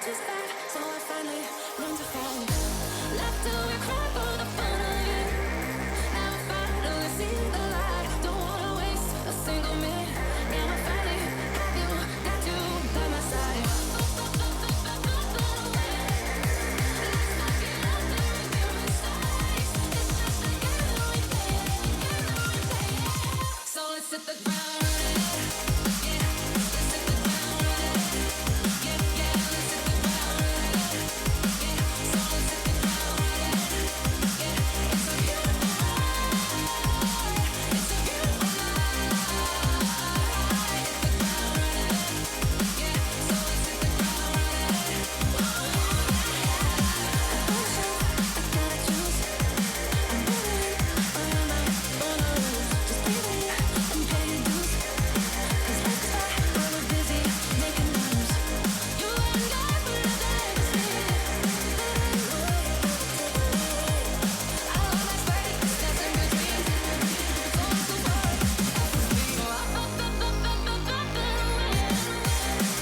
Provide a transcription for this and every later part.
just back, so I finally learned to fall. Left to we cry for the fun of it. Now I finally see the light. Don't wanna waste a single minute. Now I finally have you, got you by my side. Let's not get out there and make mistakes. It's just a game that we play. So let's hit the ground running. Yeah, let's hit the ground running. Yeah, yeah, let's hit the ground running. Yeah, so let's hit the ground running. Yeah, it's a beautiful night. It's a beautiful night. Hit the ground running. Yeah, so let's hit the ground running. I gotta choose. I'm moving, or am I gonna lose? Just breathing and paying dues. 'Cause life's far, but we're busy making moves. You and I put up the legacy. I love my straight, steps in between. Going too far, off the speed. So up, up, up, up, up, up, up, and away.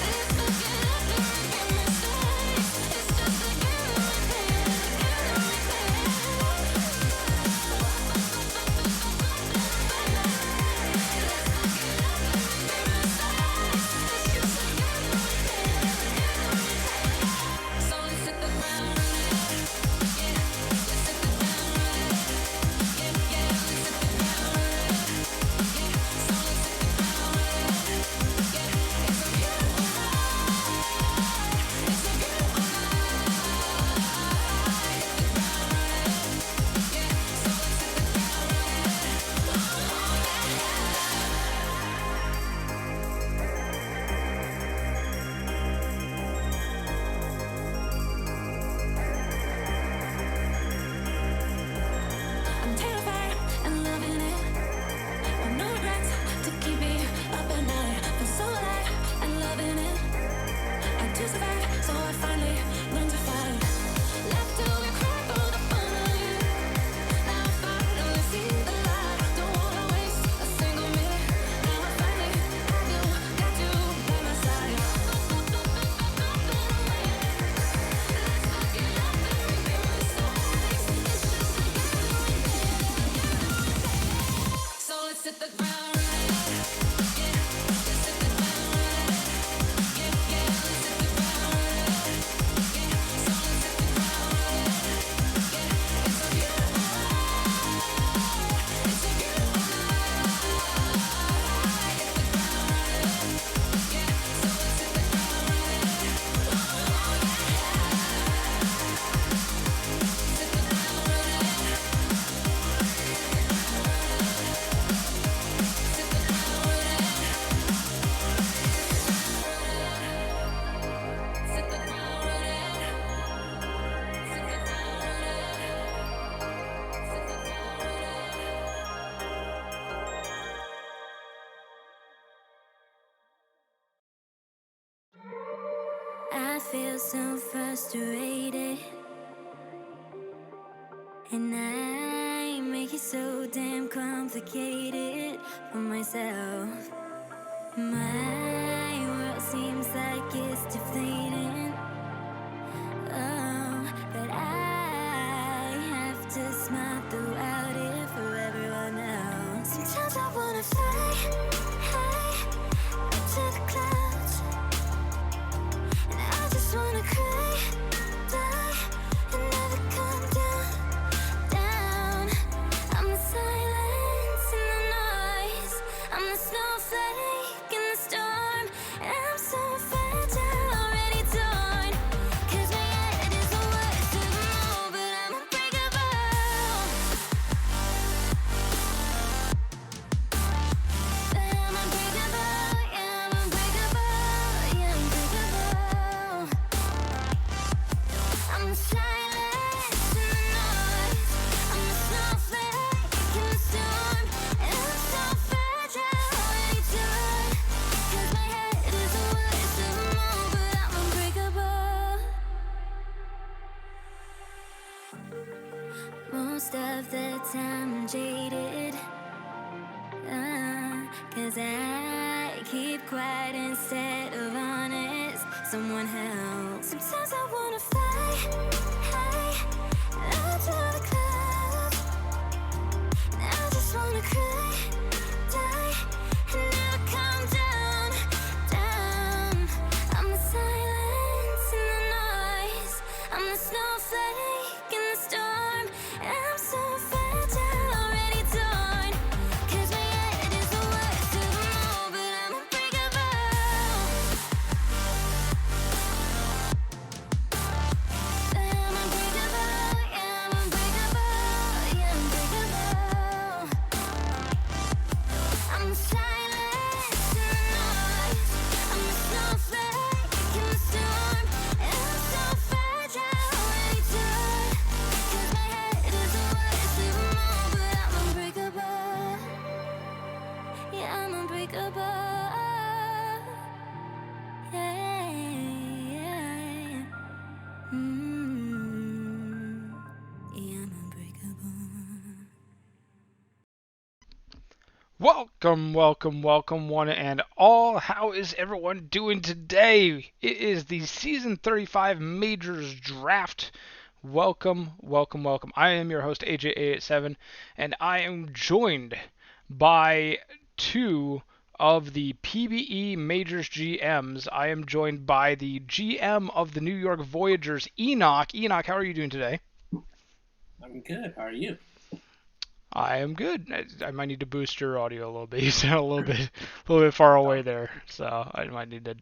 Let's not get out there and make mistakes. It's just a game that we play, a game that we play. So up, up, up, up, up, up, up, and away. Let's not get out there and make mistakes. It's just a game that we play, a game that we play. So let's hit the ground running. Yeah, let's hit the ground running. Yeah, yeah, let's hit the ground running. Yeah, so let's hit the ground running. Yeah, it's a beautiful night. It's a beautiful night. Hit the ground running. Yeah, so let's hit the ground running. Oh, I'm terrified and loving it. With no regrets to keep me up at night. Feel so alive and loving it. I do survive, so I finally learned to fight. Left till we cry for the fun of it. Now I finally see the light. Don't wanna waste a single minute. Now I finally have you, got you by my side. Let's not get out there and make mistakes. It's just a game that we play. So let's hit the ground running. Yeah, let's hit the ground running. Yeah, yeah, let's hit the ground running. Yeah, so let's hit the ground running. Yeah, it's a beautiful night. It's a beautiful night. Hit the ground running. Yeah, so let's hit the ground running. Oh, yeah. Hit the ground running. Hit the ground running. Hit the ground running. Hit the ground running. Hit the ground running. I feel so frustrated, and I make it so damn complicated for myself. My world seems like it's deflating. Oh, but I have to smile throughout it for everyone else. Sometimes I wanna fly high up to the clouds, and I just wanna cry, die, and never come down, down. I'm the silence in the noise. I'm the snowflake in the storm, and I'm so fragile, already torn. 'Cause my head is the worst of them all, but I'm unbreakable. But I'm unbreakable, yeah, I'm unbreakable, yeah, unbreakable. I'm the silence in the noise. I'm the snowflake in the storm, and I'm so fragile, already torn. 'Cause my head is the worst of them all, but I'm unbreakable. Most of the time I'm jaded, 'cause I keep quiet instead of honest. someone else. Sometimes I wanna fly, high, out to the clouds. I just wanna cry, die, and never come down, down. I'm the silence in the noise. I'm the snowflake in the storm. And I'm so fragile, already torn. 'Cause my head is the worst of them all, but I'm unbreakable. I'm unbreakable, yeah, I'm unbreakable, yeah, unbreakable. I'm the silence in the noise. I'm the snowflake in the storm. And I'm so fragile, already torn. 'Cause my head is the worst of them all, but I'm unbreakable. Yeah, I'm unbreakable. Yeah, yeah. Yeah, I'm unbreakable. Welcome, welcome, welcome, one and all. How is everyone doing today? It is the Season 35 Majors Draft. Welcome, welcome, welcome. I am your host, AJ887, and I am joined by two of the PBE Majors GMs. I am joined by the GM of the New York Voyagers, Enoch. Enoch, how are you doing today? I'm good. How are you? I am good. I might need to boost your audio a little bit. You sound a little bit far away there, so I might need to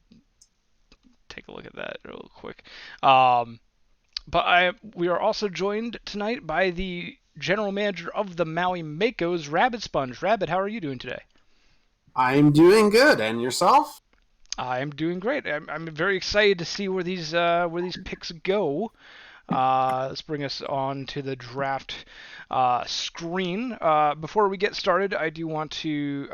take a look at that real quick. Um, we are also joined tonight by the general manager of the Maui Makos, Rabbit Sponge. Rabbit, how are you doing today? I'm doing good, and yourself? I am doing great. I'm very excited to see where these picks go. Let's bring us on to the draft screen. Before we get started, I do want to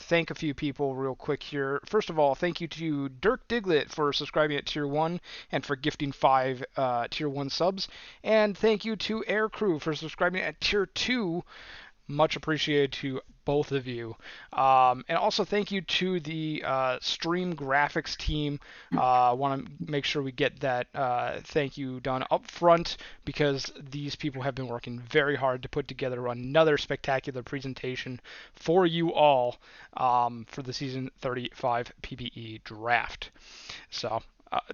thank a few people real quick here. First of all, thank you to Dirk Diglett for subscribing at Tier 1 and for gifting 5 Tier 1 subs. And thank you to Aircrew for subscribing at Tier 2. Much appreciated to both of you. And also thank you to the Stream Graphics team. Want to make sure we get that thank you done up front because these people have been working very hard to put together another spectacular presentation for you all for the Season 35 PBE Draft. So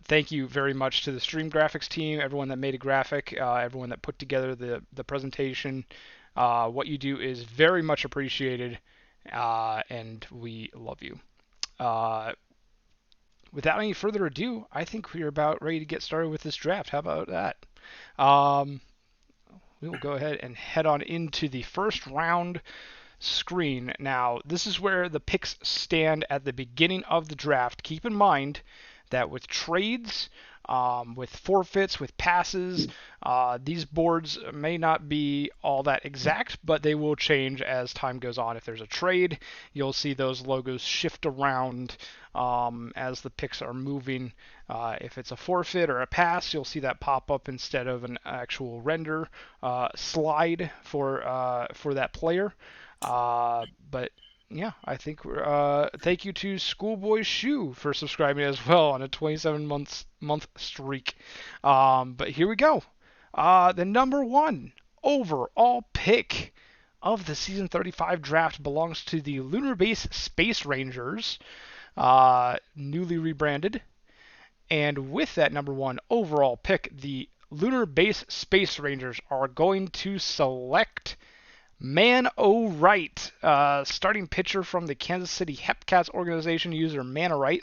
thank you very much to the Stream Graphics team, everyone that made a graphic, everyone that put together the presentation. What you do is very much appreciated, and we love you. Without any further ado, I think we are about ready to get started with this draft. How about that? We will go ahead and head on into the first round screen. Now, this is where the picks stand at the beginning of the draft. Keep in mind that with trades, with forfeits, with passes, these boards may not be all that exact, but they will change as time goes on. If there's a trade, you'll see those logos shift around as the picks are moving. If it's a forfeit or a pass, you'll see that pop up instead of an actual render slide for that player. But yeah, I think thank you to Schoolboy Shoe for subscribing as well on a 27-month streak. But here we go. The number one overall pick of the Season 35 draft belongs to the Lunar Base Space Rangers, newly rebranded. And with that number one overall pick, the Lunar Base Space Rangers are going to select Man O'Wright, starting pitcher from the Kansas City Hepcats organization, user Manowright,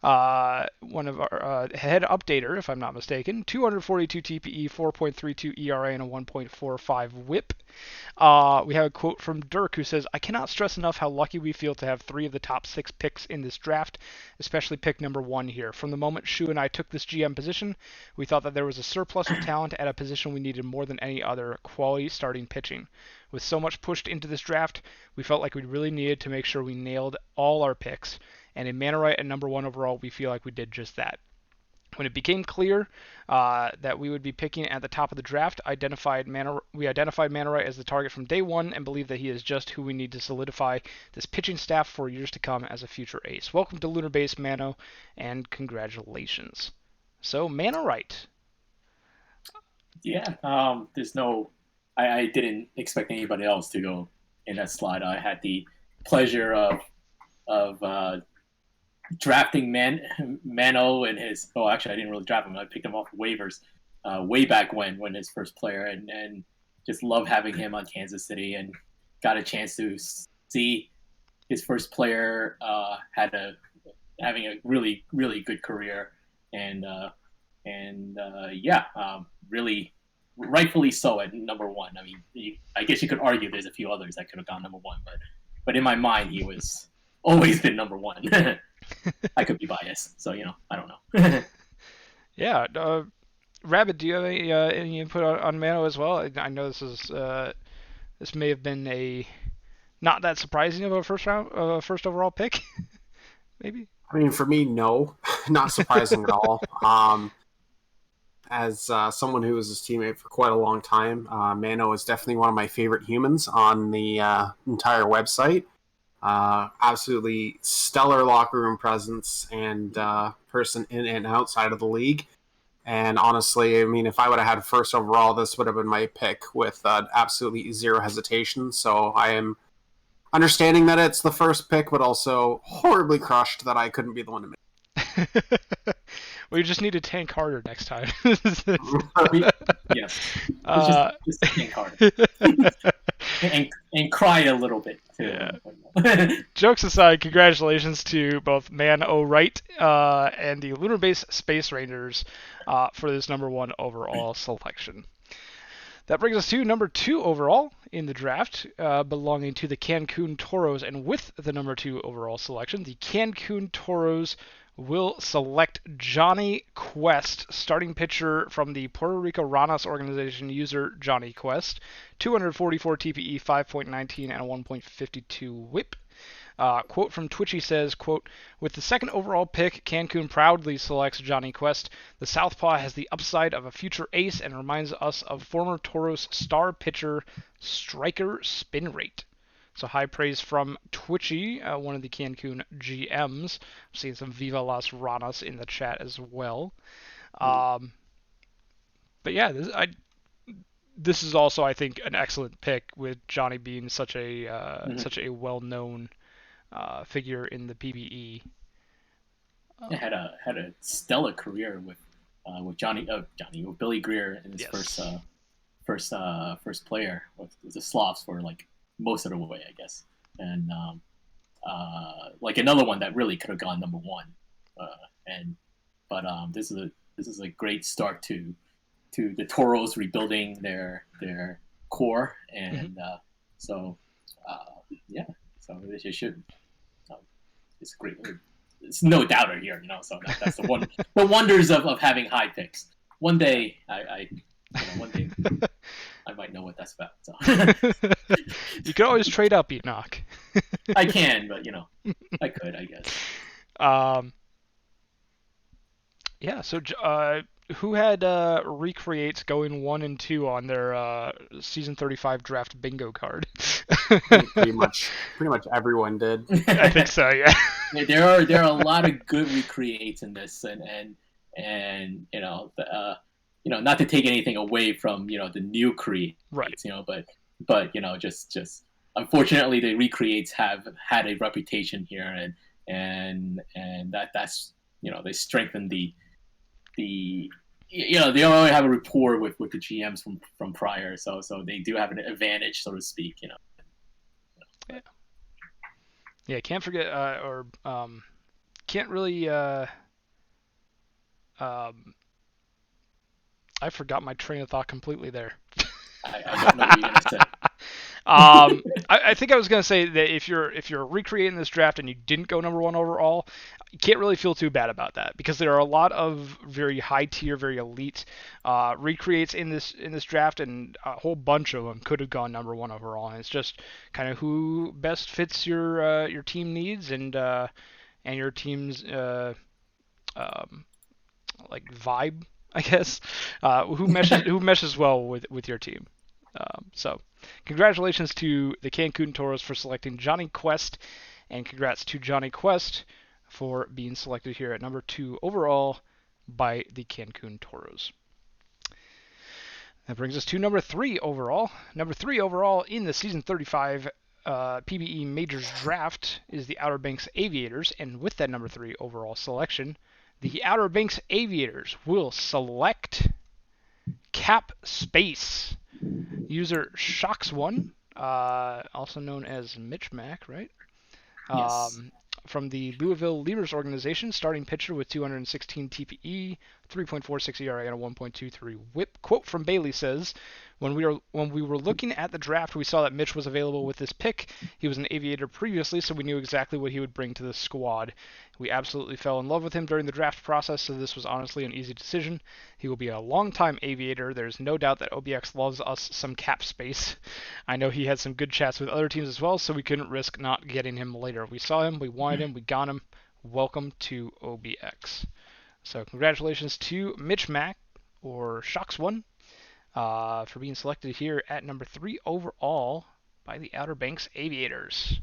one of our head updater, if I'm not mistaken, 242 TPE, 4.32 ERA, and a 1.45 WHIP. We have a quote from Dirk who says, "I cannot stress enough how lucky we feel to have 3 of the top 6 picks in this draft, especially pick number 1 here. From the moment Shu and I took this GM position, we thought that there was a surplus of talent at a position we needed more than any other: quality starting pitching. With so much pushed into this draft, we felt like we really needed to make sure we nailed all our picks. And in Manowright at number 1 overall, we feel like we did just that. When it became clear that we would be picking at the top of the draft, we identified Manwright as the target from day one and believe that he is just who we need to solidify this pitching staff for years to come as a future ace. Welcome to Lunar Base, Mano, and congratulations. So, Manwright. Yeah. There's no. I didn't expect anybody else to go in that slot. I had the pleasure of drafting Mano and his. Oh, actually, I didn't really draft him. I picked him off waivers way back when his first player, and just love having him on Kansas City, and got a chance to see his first player having a really good career, and really rightfully so at number one. I mean, I guess you could argue there's a few others that could have gone number one, but in my mind, he was always been number one. I could be biased, so I don't know. Yeah, Rabbit, do you have any input on Mano as well? I know this may have been a not that surprising of a first overall pick, maybe. I mean, for me, no, not surprising at all. As someone who was his teammate for quite a long time, Mano is definitely one of my favorite humans on the entire website. Absolutely stellar locker room presence and person in and outside of the league. And honestly, I mean, if I would have had first overall, this would have been my pick with absolutely zero hesitation. So I am understanding that it's the first pick, but also horribly crushed that I couldn't be the one to make. We just need to tank harder next time. Yes. Just think harder. and cry a little bit too. Yeah. Jokes aside, congratulations to both Man O'Wright and the Lunar Base Space Rangers for this number one overall selection. That brings us to number 2 overall in the draft, belonging to the Cancun Toros, and with the number 2 overall selection, the Cancun Toros will select Johnny Quest, starting pitcher from the Puerto Rico Ranas organization, user Johnny Quest, 244 TPE, 5.19, and a 1.52 whip. Quote from Twitchy says, quote, with the second overall pick, Cancun proudly selects Johnny Quest. The Southpaw has the upside of a future ace and reminds us of former Toros star pitcher striker spin rate. So high praise from Twitchy, one of the Cancun GMs. I'm seeing some Viva Las Ranas in the chat as well. But yeah, this is also, I think, an excellent pick with Johnny being such a well-known figure in the PBE. Had a stellar career with with Billy Greer in his first player with the Slavs for like most of the way, I guess, and like another one that really could have gone number one, but this is a great start to the Toros rebuilding their core, and so it should. It's great. It's no doubter here, So that's the wonders of having high picks. One day, I might know what that's about. So. You could always trade up, Enoch. I can, but I could, I guess. Yeah. So, who had recreates going 1 and 2 on their season 35 draft bingo card? pretty much everyone did. I think so. Yeah. There are a lot of good recreates in this, and not to take anything away from the new creates, right? But just unfortunately the recreates have had a reputation here, and that's they strengthen the they already have a rapport with the GMs from prior, so they do have an advantage, so to speak. Yeah, can't forget can't really. I forgot my train of thought completely there. I don't know what you're gonna say. I think I was gonna say that if you're recreating this draft and you didn't go number 1 overall, you can't really feel too bad about that, because there are a lot of very high tier, very elite recreates in this draft, and a whole bunch of them could have gone number 1 overall. And it's just kind of who best fits your team needs and your team's like vibe, I guess. Who meshes well with your team. So, congratulations to the Cancun Toros for selecting Johnny Quest, and congrats to Johnny Quest for being selected here at number 2 overall by the Cancun Toros. That brings us to number 3 overall. Number 3 overall in the Season 35 PBE Majors Draft is the Outer Banks Aviators, and with that number 3 overall selection, the Outer Banks Aviators will select Cap Space. User Shocks1, also known as Mitch Mack, right? Yes. From the Louisville Lemurs organization, starting pitcher with 216 TPE, 3.46 ERA, and a 1.23 WHIP. Quote from Bailey says, when we were looking at the draft, we saw that Mitch was available with this pick. He was an Aviator previously, so we knew exactly what he would bring to the squad. We absolutely fell in love with him during the draft process, so this was honestly an easy decision. He will be a long-time Aviator. There's no doubt that OBX loves us some cap space. I know he had some good chats with other teams as well, so we couldn't risk not getting him later. We saw him, we wanted him, we got him. Welcome to OBX. So congratulations to Mitch Mack, or Shocks1, for being selected here at number 3 overall by the Outer Banks Aviators.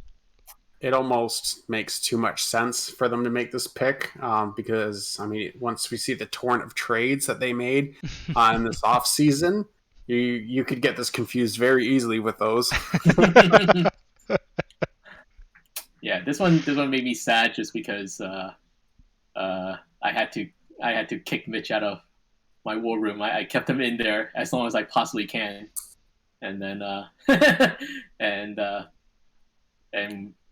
It almost makes too much sense for them to make this pick because, I mean, once we see the torrent of trades that they made in this offseason, you could get this confused very easily with those. Yeah, this one made me sad just because I had to kick Mitch out of my war room. I kept him in there as long as I possibly can, and then and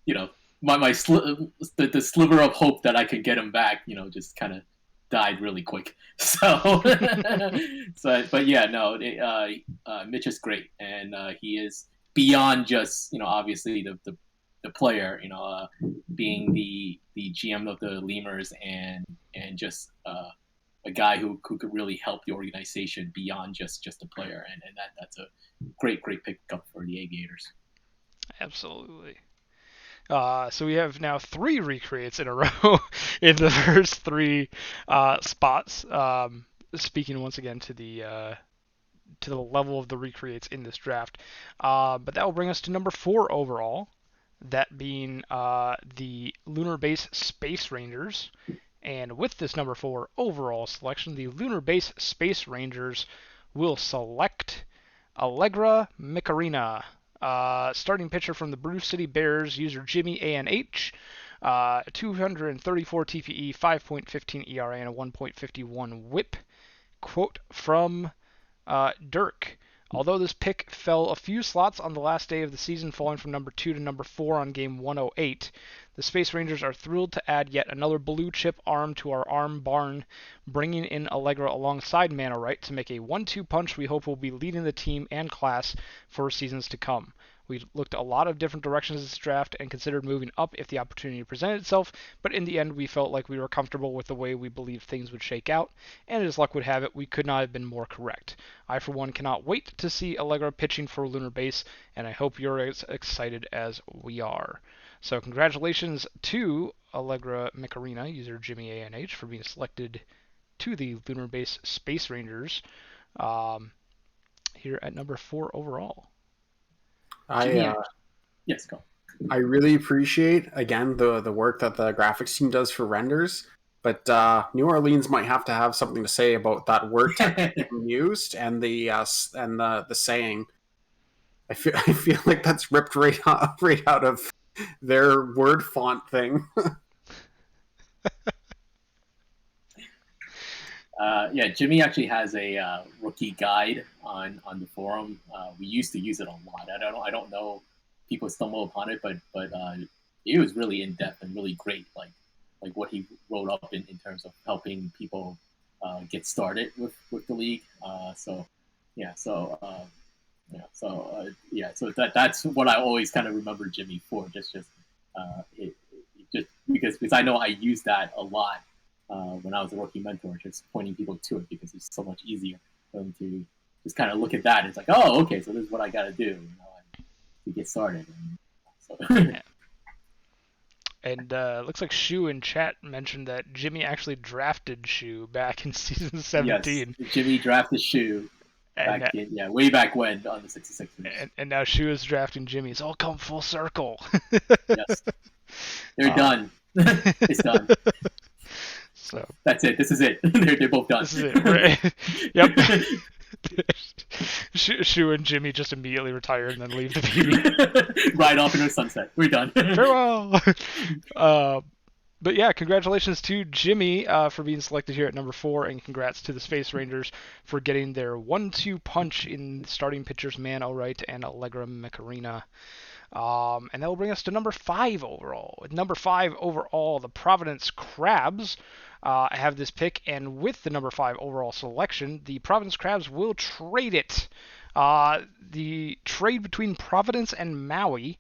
you know the sliver of hope that I could get him back, just kind of died really quick. So but yeah, no, Mitch is great, and he is beyond just obviously the player, being the GM of the Lemurs and just a guy who could really help the organization beyond just a player, and that's a great pickup for the Aviators. Absolutely. So we have now 3 recreates in a row in the first 3 spots. Speaking once again to the level of the recreates in this draft, but that will bring us to number 4 overall. That being the Lunar Base Space Rangers. And with this number 4 overall selection, the Lunar Base Space Rangers will select Allegra Micarina, starting pitcher from the Brew City Bears, user Jimmy ANH, 234 TPE, 5.15 ERA, and a 1.51 WHIP. Quote from Dirk. Although this pick fell a few slots on the last day of the season, falling from number 2 to number 4 on game 108, the Space Rangers are thrilled to add yet another blue chip arm to our arm barn, bringing in Allegra alongside Manowright to make a 1-2 punch we hope will be leading the team and class for seasons to come. We looked a lot of different directions this draft and considered moving up if the opportunity presented itself, but in the end we felt like we were comfortable with the way we believed things would shake out, and as luck would have it, we could not have been more correct. I, for one, cannot wait to see Allegra pitching for Lunar Base, and I hope you're as excited as we are. So congratulations to Allegra Micarina, user Jimmy ANH, for being selected to the Lunar Base Space Rangers here at number 4 overall. Yes, go. I really appreciate, again, the work that the graphics team does for renders, but New Orleans might have to have something to say about that word technique used and the saying. I feel like that's ripped right out of their word font thing. Yeah, Jimmy actually has a rookie guide on the forum. We used to use it a lot. I don't know if people stumble upon it, but it was really in depth and really great. Like what he wrote up in terms of helping people get started with the league. So that's what I always kind of remember Jimmy for. Just because I know I use that a lot. When I was a rookie mentor, just pointing people to it because it's so much easier for them to just kind of look at that. It's like, oh, okay, so this is what I got to do to get started. So. And looks like Shu in chat mentioned that Jimmy actually drafted Shu back in season Yes, 17. Jimmy drafted Shu And, back in way back when on the 66ers. and now Shu is drafting Jimmy. It's all come full circle. Yes, they're done. It's done. So That's it. This is it. They're both done. this is it. Right? Yep. Shu and Jimmy just immediately retire and then leave the PB. Right off into the sunset. We're done. Farewell. But yeah, congratulations to Jimmy for being selected here at number 4, and congrats to the Space Rangers for getting their 1-2 punch in starting pitchers Man O'Wright and Allegra Macarena. And that will bring us to number 5 overall. With number 5 overall, the Providence Crabs have this pick, and with the number 5 overall selection, the Providence Crabs will trade it. The trade between Providence and Maui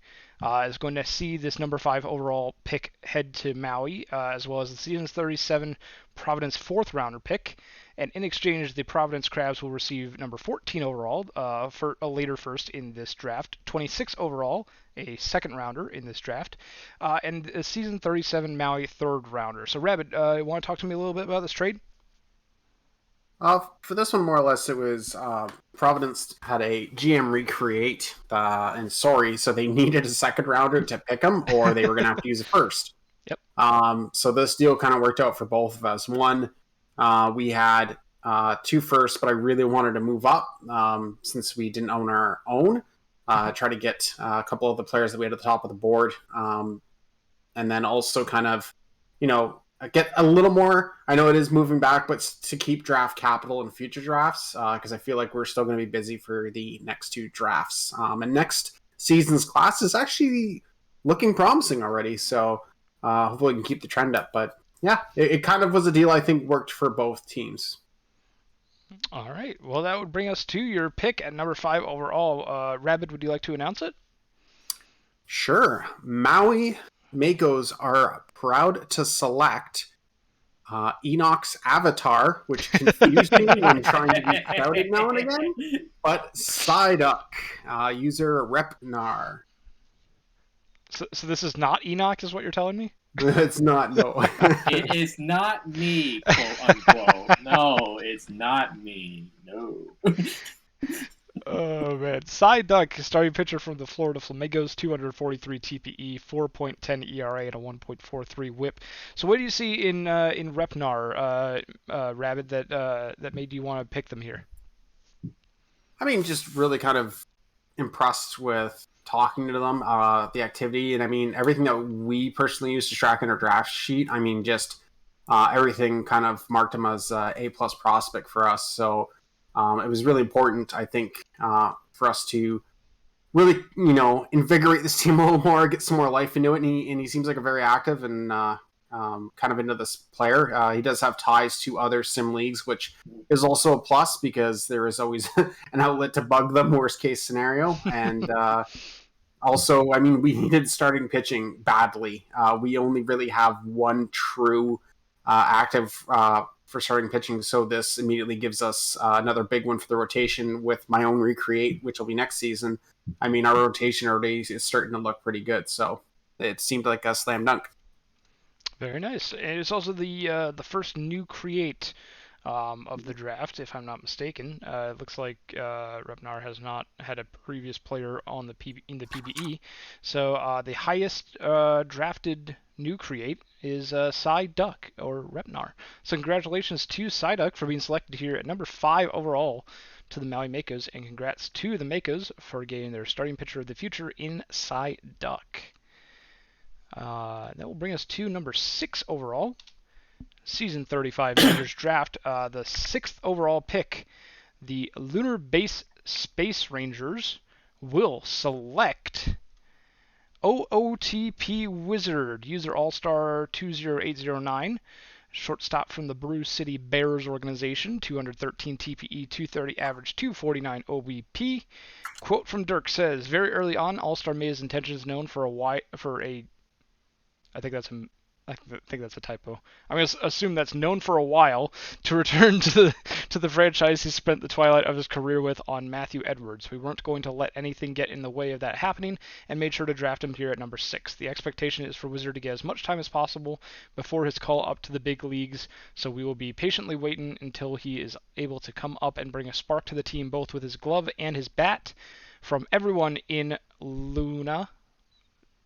is going to see this number 5 overall pick head to Maui, as well as the season's 37 Providence 4th rounder pick. And in exchange, the Providence Crabs will receive number 14 overall for a later first in this draft, 26 overall, a second rounder in this draft, and a season 37 Maui 3rd rounder. So, Rabbit, you want to talk to me a little bit about this trade? For this one, more or less, it was Providence had a GM recreate, and so they needed a second rounder to pick them, or they were going to have to use a first. Yep. So this deal kind of worked out for both of us. One, we had 2 firsts, but I really wanted to move up since we didn't own our own. Try to get a couple of the players that we had at the top of the board, and then also kind of, get a little more. I know it is moving back, but to keep draft capital in future drafts, because I feel like we're still going to be busy for the next 2 drafts. And next season's class is actually looking promising already, so hopefully we can keep the trend up. But yeah, it kind of was a deal I think worked for both teams. All right. Well, that would bring us to your pick at number 5 overall. Rabbit, would you like to announce it? Sure. Maui Makos are proud to select Enoch's avatar, which confused me when trying to be crowded now and again, but Psyduck, user Repnar. So this is not Enoch, is what you're telling me? It's not, no. It is not me, quote unquote. No, it's not me. No. Oh man, Psyduck, starting pitcher from the Florida Flamingos, 243 TPE, 4.10 ERA, and a 1.43 WHIP. So what do you see in Repnar, Rabbit, that made you want to pick them here? I mean, just really kind of impressed with talking to them, the activity, and I mean everything that we personally use to track in our draft sheet. I mean, just everything kind of marked him as A+ prospect for us. So. It was really important, I think, for us to really, invigorate this team a little more, get some more life into it. And he seems like a very active and kind of into this player. He does have ties to other sim leagues, which is also a plus because there is always an outlet to bug them, worst case scenario. And also, I mean, we needed starting pitching badly. We only really have one true active for starting pitching, so this immediately gives us another big one for the rotation with my own recreate, which will be next season. I mean, our rotation already is starting to look pretty good, so it seemed like a slam dunk. Very nice. And it's also the first new create of the draft, if I'm not mistaken. It looks like Repnar has not had a previous player on in the PBE, so the highest drafted new create is Psyduck, or Repnar. So congratulations to Psyduck for being selected here at number 5 overall to the Maui Makos, and congrats to the Makos for getting their starting pitcher of the future in Psyduck. That will bring us to number 6 overall, season 35 Majors Draft, the 6th overall pick. The Lunar Base Space Rangers will select OOTP Wizard, user All-Star 20809, shortstop from the Brew City Bears organization, 213 TPE, 230 average, 249 OBP. Quote from Dirk says, very early on, All-Star made his intentions known for a I think that's I think that's a typo. I'm going to assume that's known for a while, to return to the franchise he spent the twilight of his career with on Matthew Edwards. We weren't going to let anything get in the way of that happening, and made sure to draft him here at number 6. The expectation is for Wizard to get as much time as possible before his call up to the big leagues, so we will be patiently waiting until he is able to come up and bring a spark to the team, both with his glove and his bat. From everyone in Lunar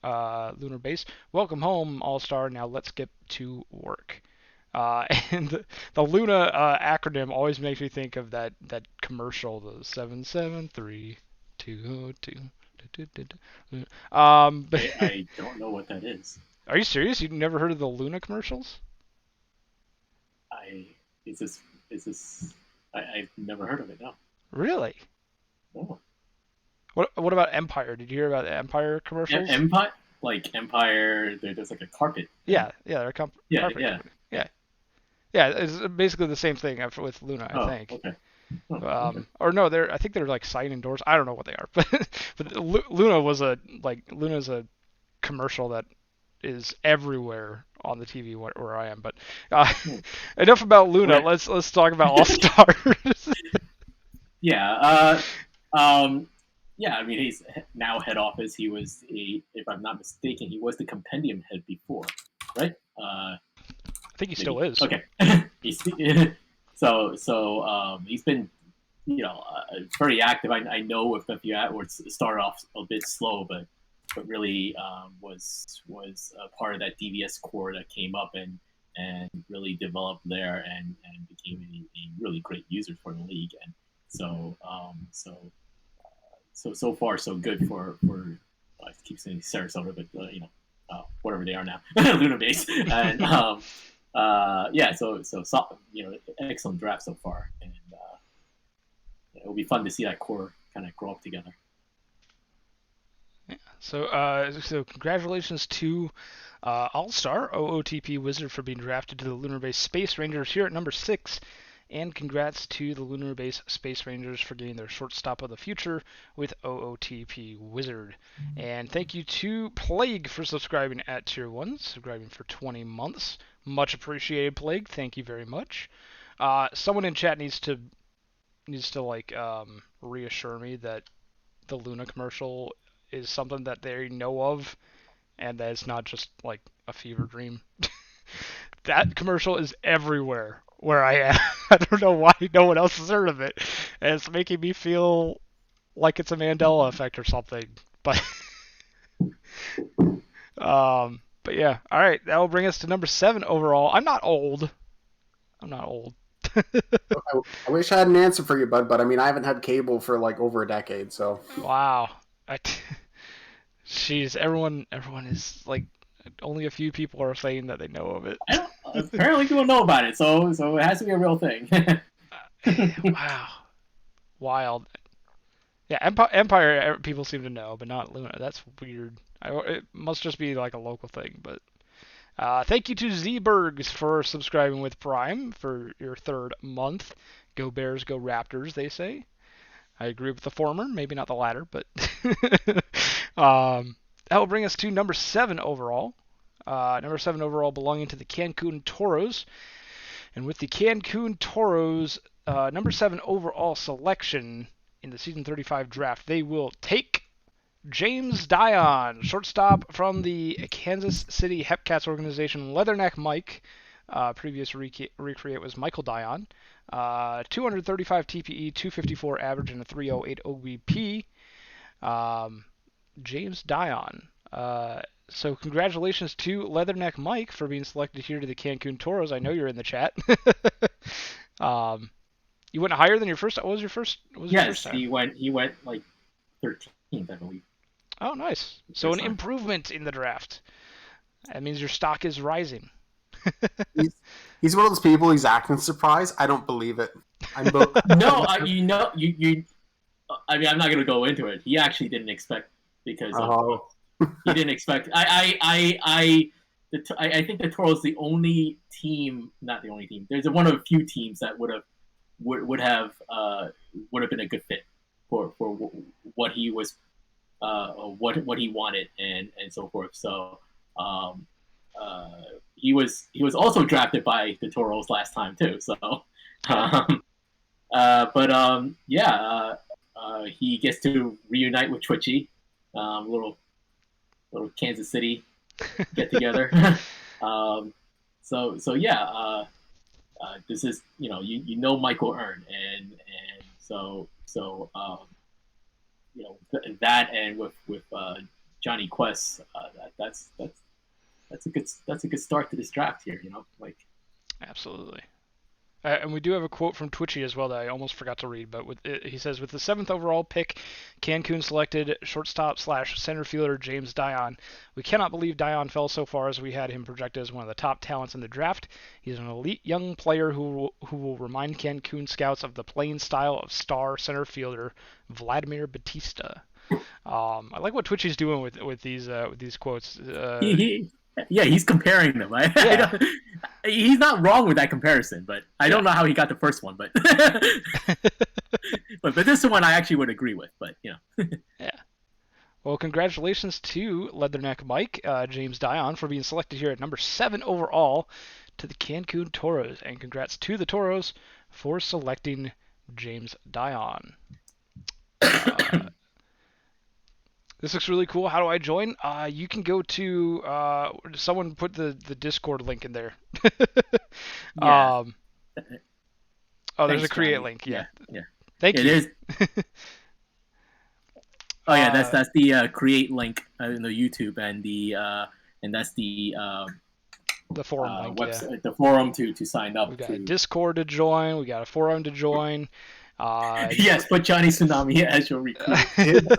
Base. Welcome home, All-Star. Now let's get to work. And the Luna acronym always makes me think of that commercial, the 773202. I don't know what that is. Are you serious? You've never heard of the Luna commercials? I've never heard of it. No. Really? Oh. What about Empire? Did you hear about the Empire commercials? Empire, like Empire. There's like a carpet. Yeah, they're a carpet company. Yeah. It's basically the same thing with Luna, I think. Okay. Okay. Or no, I think they're like sign doors. I don't know what they are, but Luna's a commercial that is everywhere on the TV where I am. But enough about Luna. Right. Let's talk about All Stars. Yeah. Yeah, I mean, he's now head office. He was if I'm not mistaken, he was the compendium head before, right? I think he still is. Okay. He's been, very active. I know if you started off a bit slow, but really was a part of that DVS core that came up and really developed there and became a really great user for the league. And so far so good for I keep saying Sarasota, but whatever they are now, Luna Base, and excellent draft so far, and it'll be fun to see that core kind of grow up together. Yeah. So congratulations to All-Star OOTP Wizard for being drafted to the Lunar Base Space Rangers here at number 6. And congrats to the Lunar Base Space Rangers for getting their shortstop of the future with OOTP Wizard. And thank you to Plague for subscribing at Tier 1, subscribing for 20 months. Much appreciated, Plague. Thank you very much. Someone in chat needs to reassure me that the Luna commercial is something that they know of and that it's not just like a fever dream. That commercial is everywhere where I am. I don't know why no one else has heard of it, and it's making me feel like it's a Mandela effect or something. But yeah. All right, that will bring us to number 7 overall. I'm not old. I wish I had an answer for you, bud, but I mean, I haven't had cable for like over a decade, so. Wow. Jeez, everyone is like, only a few people are saying that they know of it. Apparently people know about it, so it has to be a real thing. Wow. Wild. Yeah, Empire people seem to know, but not Luna. That's weird. It must just be like a local thing, but thank you to Zbergs for subscribing with Prime for your 3rd month. Go Bears, go Raptors, they say. I agree with the former, maybe not the latter, but that will bring us to number 7 overall. Number 7 overall belonging to the Cancun Toros. And with the Cancun Toros, number 7 overall selection in the Season 35 draft, they will take James Dion, shortstop from the Kansas City Hepcats organization, Leatherneck Mike. Previous recreate was Michael Dion. 235 TPE, 254 average, and a 308 OBP. James Dion. So congratulations to Leatherneck Mike for being selected here to the Cancun Toros. I know you're in the chat. You went higher than your first. What was your first? Yes, he went like 13th, I believe. Oh, nice. So an improvement in the draft. That means your stock is rising. He's one of those people. He's acting surprised. I don't believe it. No, you. I mean, I'm not going to go into it. He actually didn't expect because he didn't expect. I think the Toros is the only team, not the only team. There's one of a few teams that would have been a good fit for what he was, what he wanted and so forth. So he was also drafted by the Toros last time too. So, he gets to reunite with Twitchy, little Kansas City get together. um, this is Michael Earn, and that, and with Johnny Quest, that's a good start to this draft here. Absolutely. And we do have a quote from Twitchy as well that I almost forgot to read, but he says, with the 7th overall pick, Cancun selected shortstop/center fielder James Dion. We cannot believe Dion fell so far, as we had him projected as one of the top talents in the draft. He's an elite young player who will remind Cancun scouts of the playing style of star center fielder Vladimir Batista. I like what Twitchy's doing with these quotes. He's comparing them. He's not wrong with that comparison, but I don't know how he got the first one. But but this one I actually would agree with. But Yeah. Well, congratulations to Leatherneck Mike, James Dion, for being selected here at number 7 overall to the Cancun Toros, and congrats to the Toros for selecting James Dion. This looks really cool. How do I join? You can go to someone put the Discord link in there. Yeah. There's a create Johnny. link. Yeah. Yeah. Thank you. It is. Oh yeah, that's the create link in the YouTube, and that's the forum link. website, the forum to sign up. We got a Discord to join. We got a forum to join. Yes, put Johnny Tsunami as your recruit.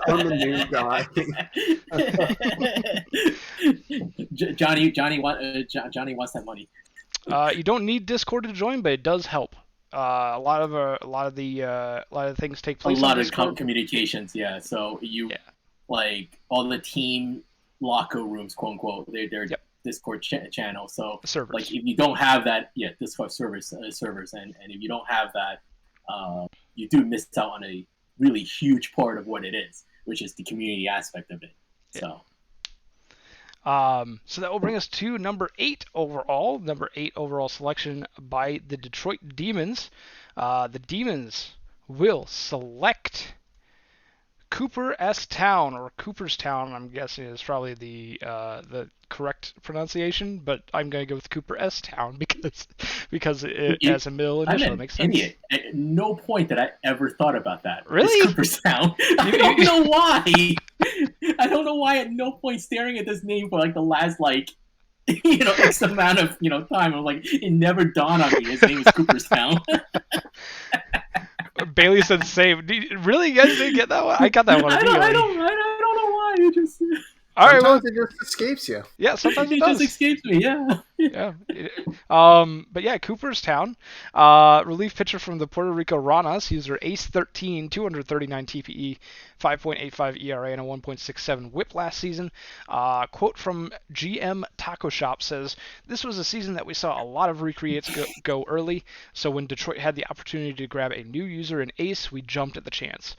I'm the new guy. Johnny wants that money. You don't need Discord to join, but it does help. A lot of the things take place. A lot on of Discord. communications, yeah. So like all the team locker rooms, quote unquote, they're Discord channel. So servers. Like if you don't have that, Discord servers, and if you don't have that, you do miss out on a really huge part of what it is, which is the community aspect of it. Yeah. So. So that will bring us to number 8 overall. Number 8 overall selection by the Detroit Demons. The Demons will select Cooper S. Town, or Cooperstown, I'm guessing is probably the correct pronunciation, but I'm going to go with Cooper S. Town because it as a middle initial makes sense. Idiot. At no point did I ever thought about that. Really? It's Cooperstown. I don't know why. I don't know why at no point staring at this name for like the last X amount of time. I'm like, it never dawned on me his name is Cooperstown. Bailey said same. Really, you guys didn't get that one? I got that one. I don't know why. It just. All right, well, it just escapes you. Yeah, sometimes it just does. escapes me. Yeah. Yeah. But yeah, Cooperstown, relief pitcher from the Puerto Rico Ranas, user Ace 13, 239 TPE, 5.85 ERA, and a 1.67 WHIP last season. Quote from GM Taco Shop says, "This was a season that we saw a lot of recreates go early, so when Detroit had the opportunity to grab a new user in Ace, we jumped at the chance.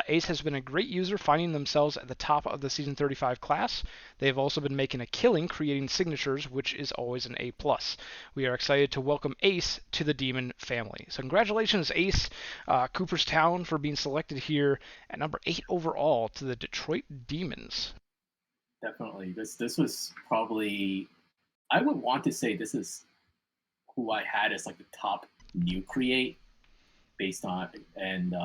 Ace has been a great user, finding themselves at the top of the Season 35 class. They've also been making a killing, creating signatures, which is always an A+. We are excited to welcome Ace to the Demon family." So congratulations, Ace, Cooperstown, for being selected here at number 8 overall to the Detroit Demons. Definitely. This was probably, I would want to say this is who I had as like the top new create based on, and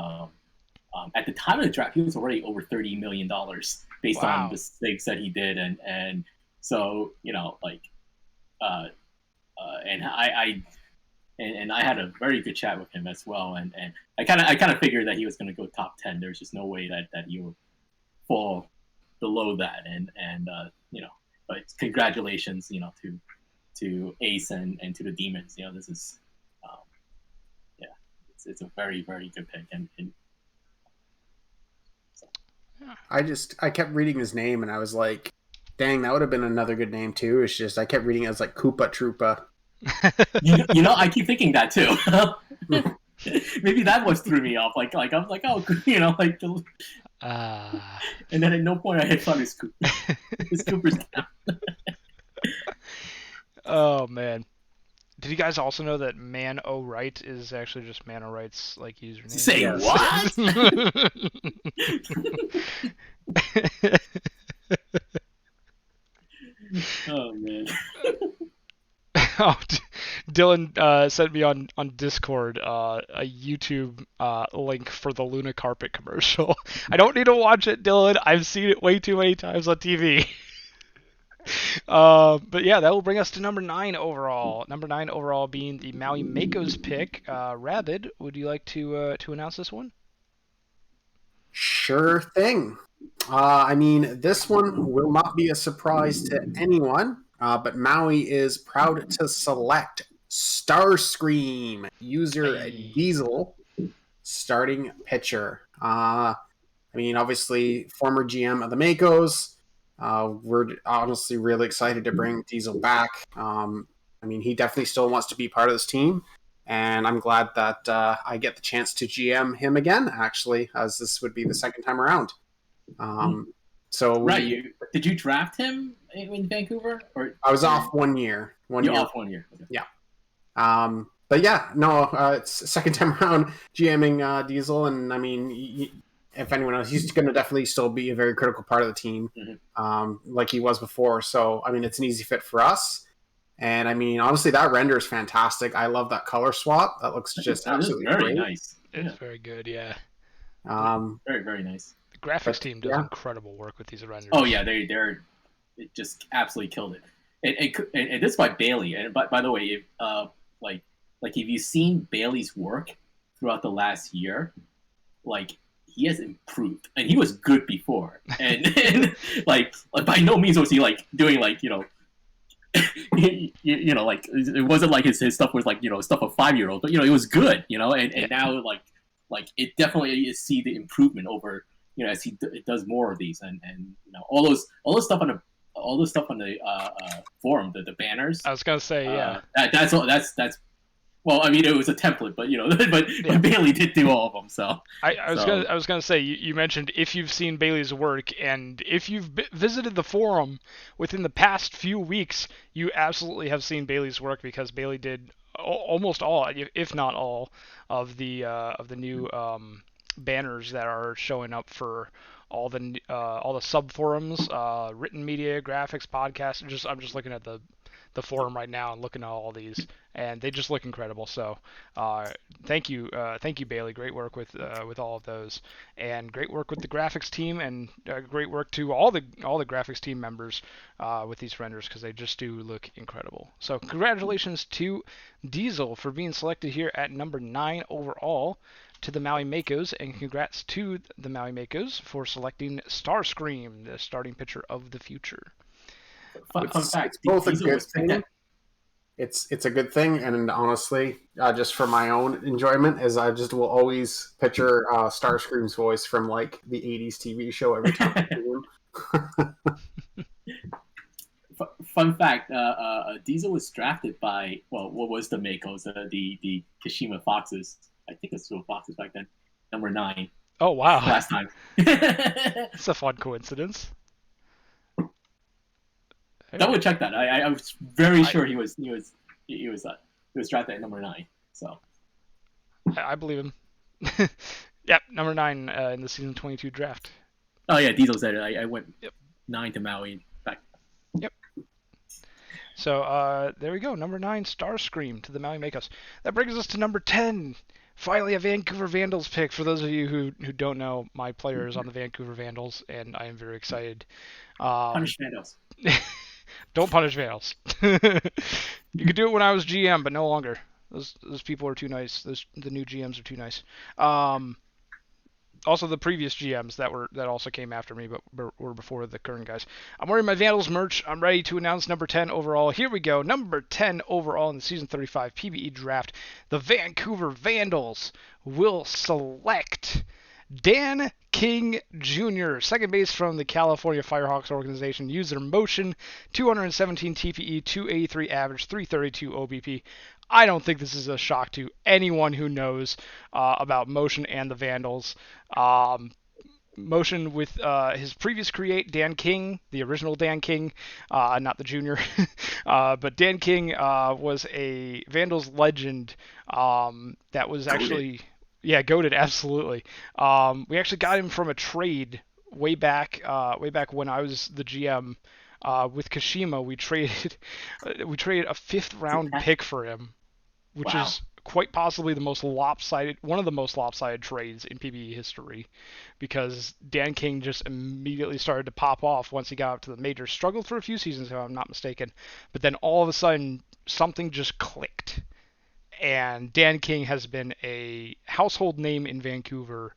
at the time of the draft, he was already over $30 million based on the stakes that he did, and so and I had a very good chat with him as well, and I kind of figured that he was going to go top 10. There's just no way that he would fall below that, but congratulations, to Ace and to the Demons. This is it's a very, very good pick, and I kept reading his name and I was like, dang, that would have been another good name too. It's just I kept reading it as like Koopa Troopa. I keep thinking that too. Maybe that was threw me off. Like I was like, oh, and then at no point I had thought it's Cooper's Town. Oh man. Did you guys also know that Man O Right is actually just Man O Right's like username? Say Yes. what? Oh man. Oh, Dylan sent me on Discord a YouTube link for the Luna Carpet commercial. I don't need to watch it, Dylan. I've seen it way too many times on TV. But yeah, that will bring us to number 9 overall. Number 9 overall being the Maui Mako's pick. Rabid, would you like to announce this one? Sure thing. This one will not be a surprise to anyone, but Maui is proud to select Starscream, user Hey. Diesel, starting pitcher. Obviously, former GM of the Makos. We're honestly really excited to bring Diesel back. He definitely still wants to be part of this team, and I'm glad that I get the chance to GM him again, actually, as this would be the second time around. Did you draft him in Vancouver? Or I was off 1 year. You're off 1 year. Okay. Yeah. It's second time around GMing Diesel, and if anyone else, he's going to definitely still be a very critical part of the team, like he was before. So, it's an easy fit for us. And honestly, that render is fantastic. I love that color swap. That looks just absolutely very great. nice. It's very good, yeah. Very, very nice. The graphics team does incredible work with these renders. Oh yeah, they just absolutely killed it. And this is by Bailey. And by the way, if you've seen Bailey's work throughout the last year, he has improved, and he was good before. And by no means was he doing it wasn't like his stuff was stuff of 5-year-old, but it was good, and now it definitely is see the improvement over as it does more of these, and all those stuff on the forum, the banners. I was gonna say, yeah. That's well, it was a template, but Bailey did do all of them. So I was gonna say, you mentioned if you've seen Bailey's work, and if you've visited the forum within the past few weeks, you absolutely have seen Bailey's work, because Bailey did almost all, if not all, of the new banners that are showing up for all the sub forums, written media, graphics, podcasts. I'm just looking at the forum right now and looking at all these, and they just look incredible. So thank you Bailey. Great work with all of those, and great work with the graphics team, and great work to all the graphics team members with these renders, because they just do look incredible. So congratulations to Diesel for being selected here at number 9 overall to the Maui Makos, and congrats to the Maui Makos for selecting Starscream, the starting pitcher of the future. Fun fact, it's both a good thing. It's a good thing, and honestly, just for my own enjoyment, is I just will always picture Starscream's voice from the '80s TV show every time I see him. Fun fact: Diesel was drafted by what was the Makos, the Kashima Foxes. I think it's still Foxes back then. Number 9. Oh wow! Last time. It's a fun coincidence. Double check that. I was very sure he was drafted at number 9. So I believe him. Yep, number 9 in the season 22 draft. Oh yeah, Diesel said it. I went 9 to Maui back. Yep. So there we go. Number 9, Starscream to the Maui Makos. That brings us to number 10. Finally, a Vancouver Vandals pick. For those of you who don't know, my player is on the Vancouver Vandals, and I am very excited. Punish Vandals. Don't punish Vandals. You could do it when I was GM, but no longer. Those people are too nice. The new GMs are too nice. Also, the previous GMs that also came after me, but were before the current guys. I'm wearing my Vandals merch. I'm ready to announce number 10 overall. Here we go. Number 10 overall in the Season 35 PBE Draft. The Vancouver Vandals will select Dan King Jr., second base from the California Firehawks organization. User motion, 217 TPE, 283 average, 332 OBP. I don't think this is a shock to anyone who knows about motion and the Vandals. Motion with his previous create, Dan King, the original Dan King, not the junior. But Dan King was a Vandals legend that was actually, yeah, goated, absolutely. We actually got him from a trade way back when I was the GM. With Kashima, we traded a 5th round pick for him, which Wow. is quite possibly one of the most lopsided trades in PBE history, because Dan King just immediately started to pop off once he got up to the majors. Struggled for a few seasons, if I'm not mistaken, but then all of a sudden something just clicked, and Dan King has been a household name in Vancouver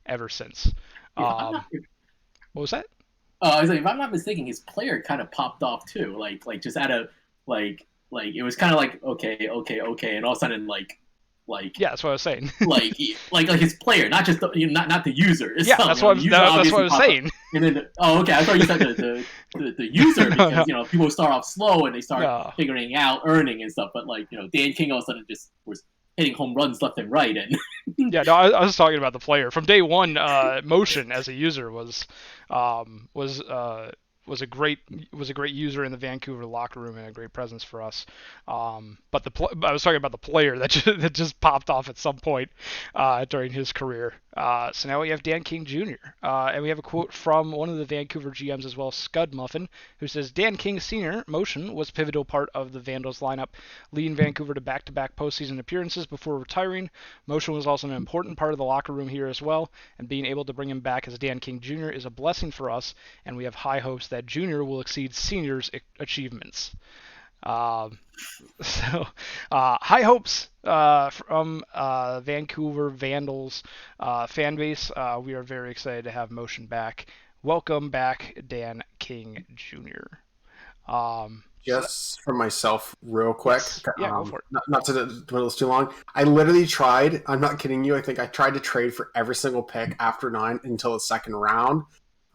ever since. If I'm not, What was that? I was like, if I'm not mistaken, his player kind of popped off too. Like just out of like it was kind of like okay, and all of a sudden Yeah, that's what I was saying. like his player, not just not the user. Yeah, itself. that's what I was saying. And then okay, I thought you said the user because people start off slow and they start figuring out earning and stuff. But Dan King all of a sudden just was hitting home runs left and right. And yeah, no, I was talking about the player from day one. Motion as a user was a great user in the Vancouver locker room and a great presence for us. But I was talking about the player that just popped off at some point during his career. So now we have Dan King Jr. And we have a quote from one of the Vancouver GMs as well, Scud Muffin, who says, Dan King Sr. Motion was a pivotal part of the Vandals lineup, leading Vancouver to back-to-back postseason appearances before retiring. Motion was also an important part of the locker room here as well, and being able to bring him back as Dan King Jr. is a blessing for us, and we have high hopes that Jr. will exceed Senior's achievements. High hopes from Vancouver Vandals fan base. We are very excited to have Motion back. Welcome back, Dan King Jr. Just for myself, real quick. Yeah, go for it. Not to dwell this too long. I literally tried. I'm not kidding you. I think I tried to trade for every single pick after 9 until the second round.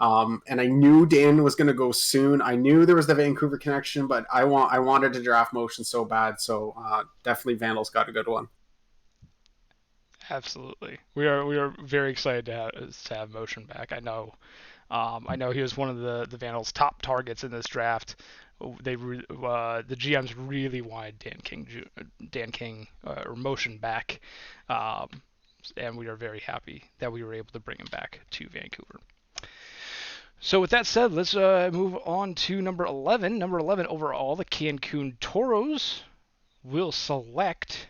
And I knew Dan was going to go soon. I knew there was the Vancouver connection, but I wanted to draft Motion so bad. So definitely Vandals got a good one. Absolutely, we are very excited to have Motion back. I know he was one of the Vandals' top targets in this draft. The GMs really wanted Dan King or Motion back, and we are very happy that we were able to bring him back to Vancouver. So with that said, let's move on to number 11. Number 11 overall, the Cancun Toros will select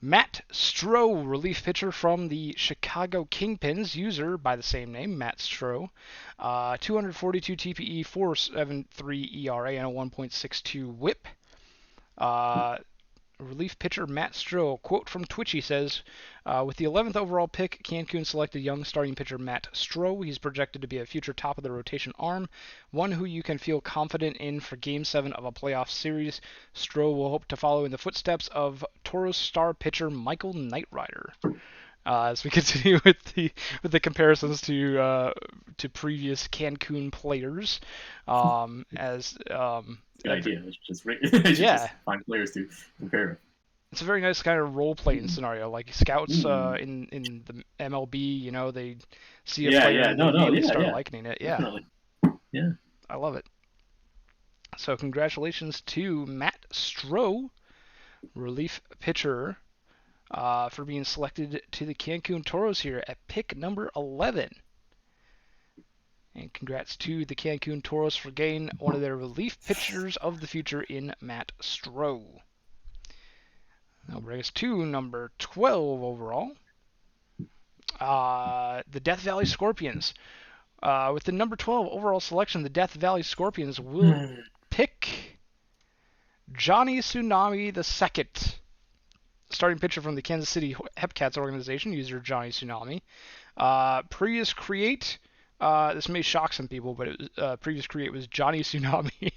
Matt Stroh, relief pitcher from the Chicago Kingpins, user by the same name, Matt Stroh. 242 TPE, 4.73 ERA, and a 1.62 WHIP. Relief pitcher Matt Stroh, quote from Twitchy says, with the 11th overall pick, Cancun selected young starting pitcher Matt Stroh. He's projected to be a future top of the rotation arm, one who you can feel confident in for Game 7 of a playoff series. Stroh will hope to follow in the footsteps of Toros star pitcher Michael Knightrider. As we continue with the comparisons to previous Cancun players, good idea. Just find players to compare. It's a very nice kind of role-playing scenario. Like scouts in the MLB, they see a player and they start likening it. Yeah, definitely. Yeah, I love it. So congratulations to Matt Stroh, relief pitcher, for being selected to the Cancun Toros here at pick number 11. And congrats to the Cancun Toros for getting one of their relief pitchers of the future in Matt Stroh. That'll bring us to number 12 overall. The Death Valley Scorpions. With the number 12 overall selection, the Death Valley Scorpions will pick Johnny Tsunami II, starting pitcher from the Kansas City Hepcats organization, user Johnny Tsunami. Previous create... this may shock some people, but previous create was Johnny Tsunami.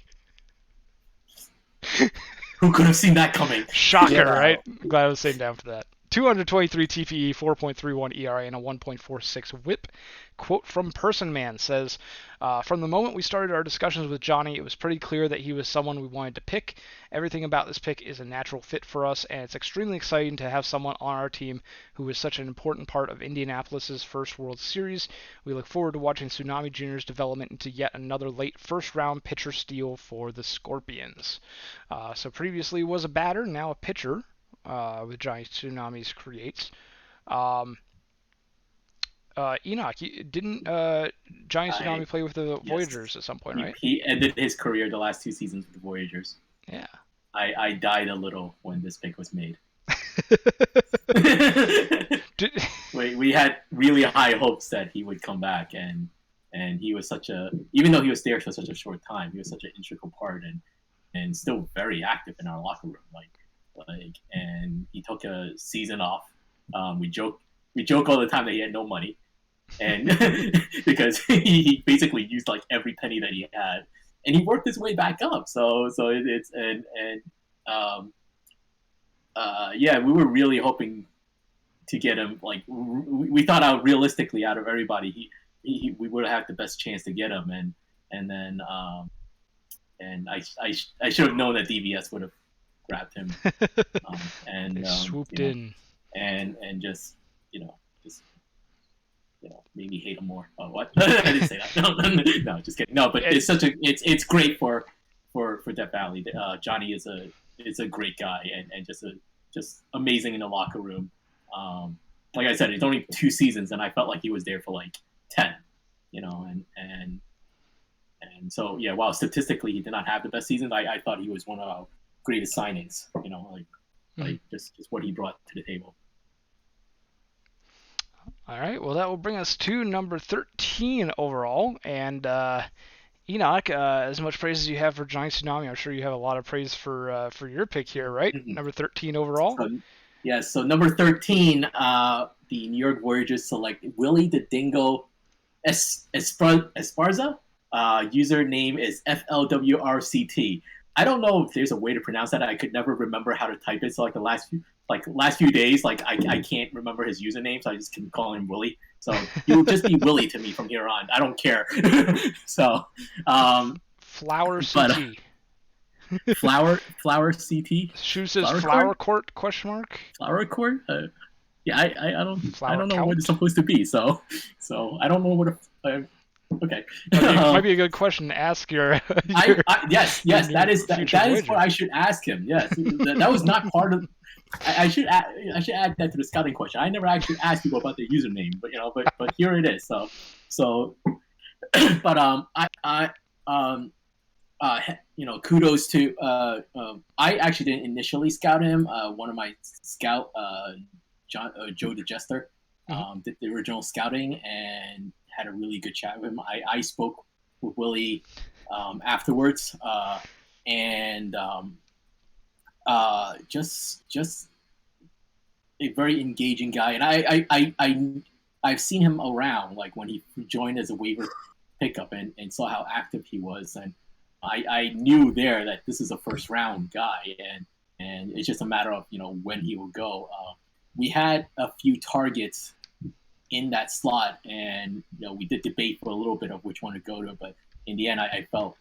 Who could have seen that coming? Shocker, right? I'm glad I was sitting down for that. 223 TPE, 4.31 ERA, and a 1.46 WHIP. Quote from Person Man says, from the moment we started our discussions with Johnny, it was pretty clear that he was someone we wanted to pick. Everything about this pick is a natural fit for us, and it's extremely exciting to have someone on our team who is such an important part of Indianapolis's first World Series. We look forward to watching Tsunami Jr.'s development into yet another late first-round pitcher steal for the Scorpions. So previously was a batter, now a pitcher with Johnny Tsunami's creates. Enoch, didn't Johnny Tsunami play with the Voyagers at some point, right? He ended his career the last 2 seasons with the Voyagers. Yeah. I died a little when this pick was made. We had really high hopes that he would come back, and he was even though he was there for such a short time, he was such an integral part and still very active in our locker room. And he took a season off. We joke all the time that he had no money, and because he basically used like every penny that he had, and he worked his way back up. So it's yeah, we were really hoping to get him. Like we thought out realistically out of everybody, we would have had the best chance to get him, and then I should have known that DVS would have grabbed him, and they swooped in and just made me hate him more. Oh, what? I didn't say that. No, just kidding. No, but it's great for Death Valley. Johnny is a great guy and just amazing in the locker room. Like I said, it's only 2 seasons, and I felt like he was there for like 10. And so yeah, while statistically he did not have the best season, I thought he was one of our greatest signings. Like just what he brought to the table. All right, well, that will bring us to number 13 overall. And Enoch, as much praise as you have for Johnny Tsunami, I'm sure you have a lot of praise for your pick here, right? Mm-hmm. Number 13 overall? So number 13, the New York Voyagers select Willie the Dingo Esparza. Username is FLWRCT. I don't know if there's a way to pronounce that. I could never remember how to type it. So the last few days, I can't remember his username, so I just can call him Willie. So he will just be Willie to me from here on. I don't care. So Flower CT. Flower CT. Shoe says Flower Court ? Flower Court. Yeah, I don't know what it's supposed to be. So I don't know what. Okay. It might be a good question to ask your yes, that is what I should ask him. Yes, that was not part of. I should add that to the scouting question. I never actually asked people about their username, but here it is. So, but kudos to I actually didn't initially scout him. One of my scout, Joe DeJester, did the original scouting and had a really good chat with him. I spoke with Willie afterwards, and just a very engaging guy. And I've seen him around, like when he joined as a waiver pickup, and saw how active he was, and I knew there that this is a first round guy, and it's just a matter of when he will go. We had a few targets in that slot, and we did debate for a little bit of which one to go to, but in the end I felt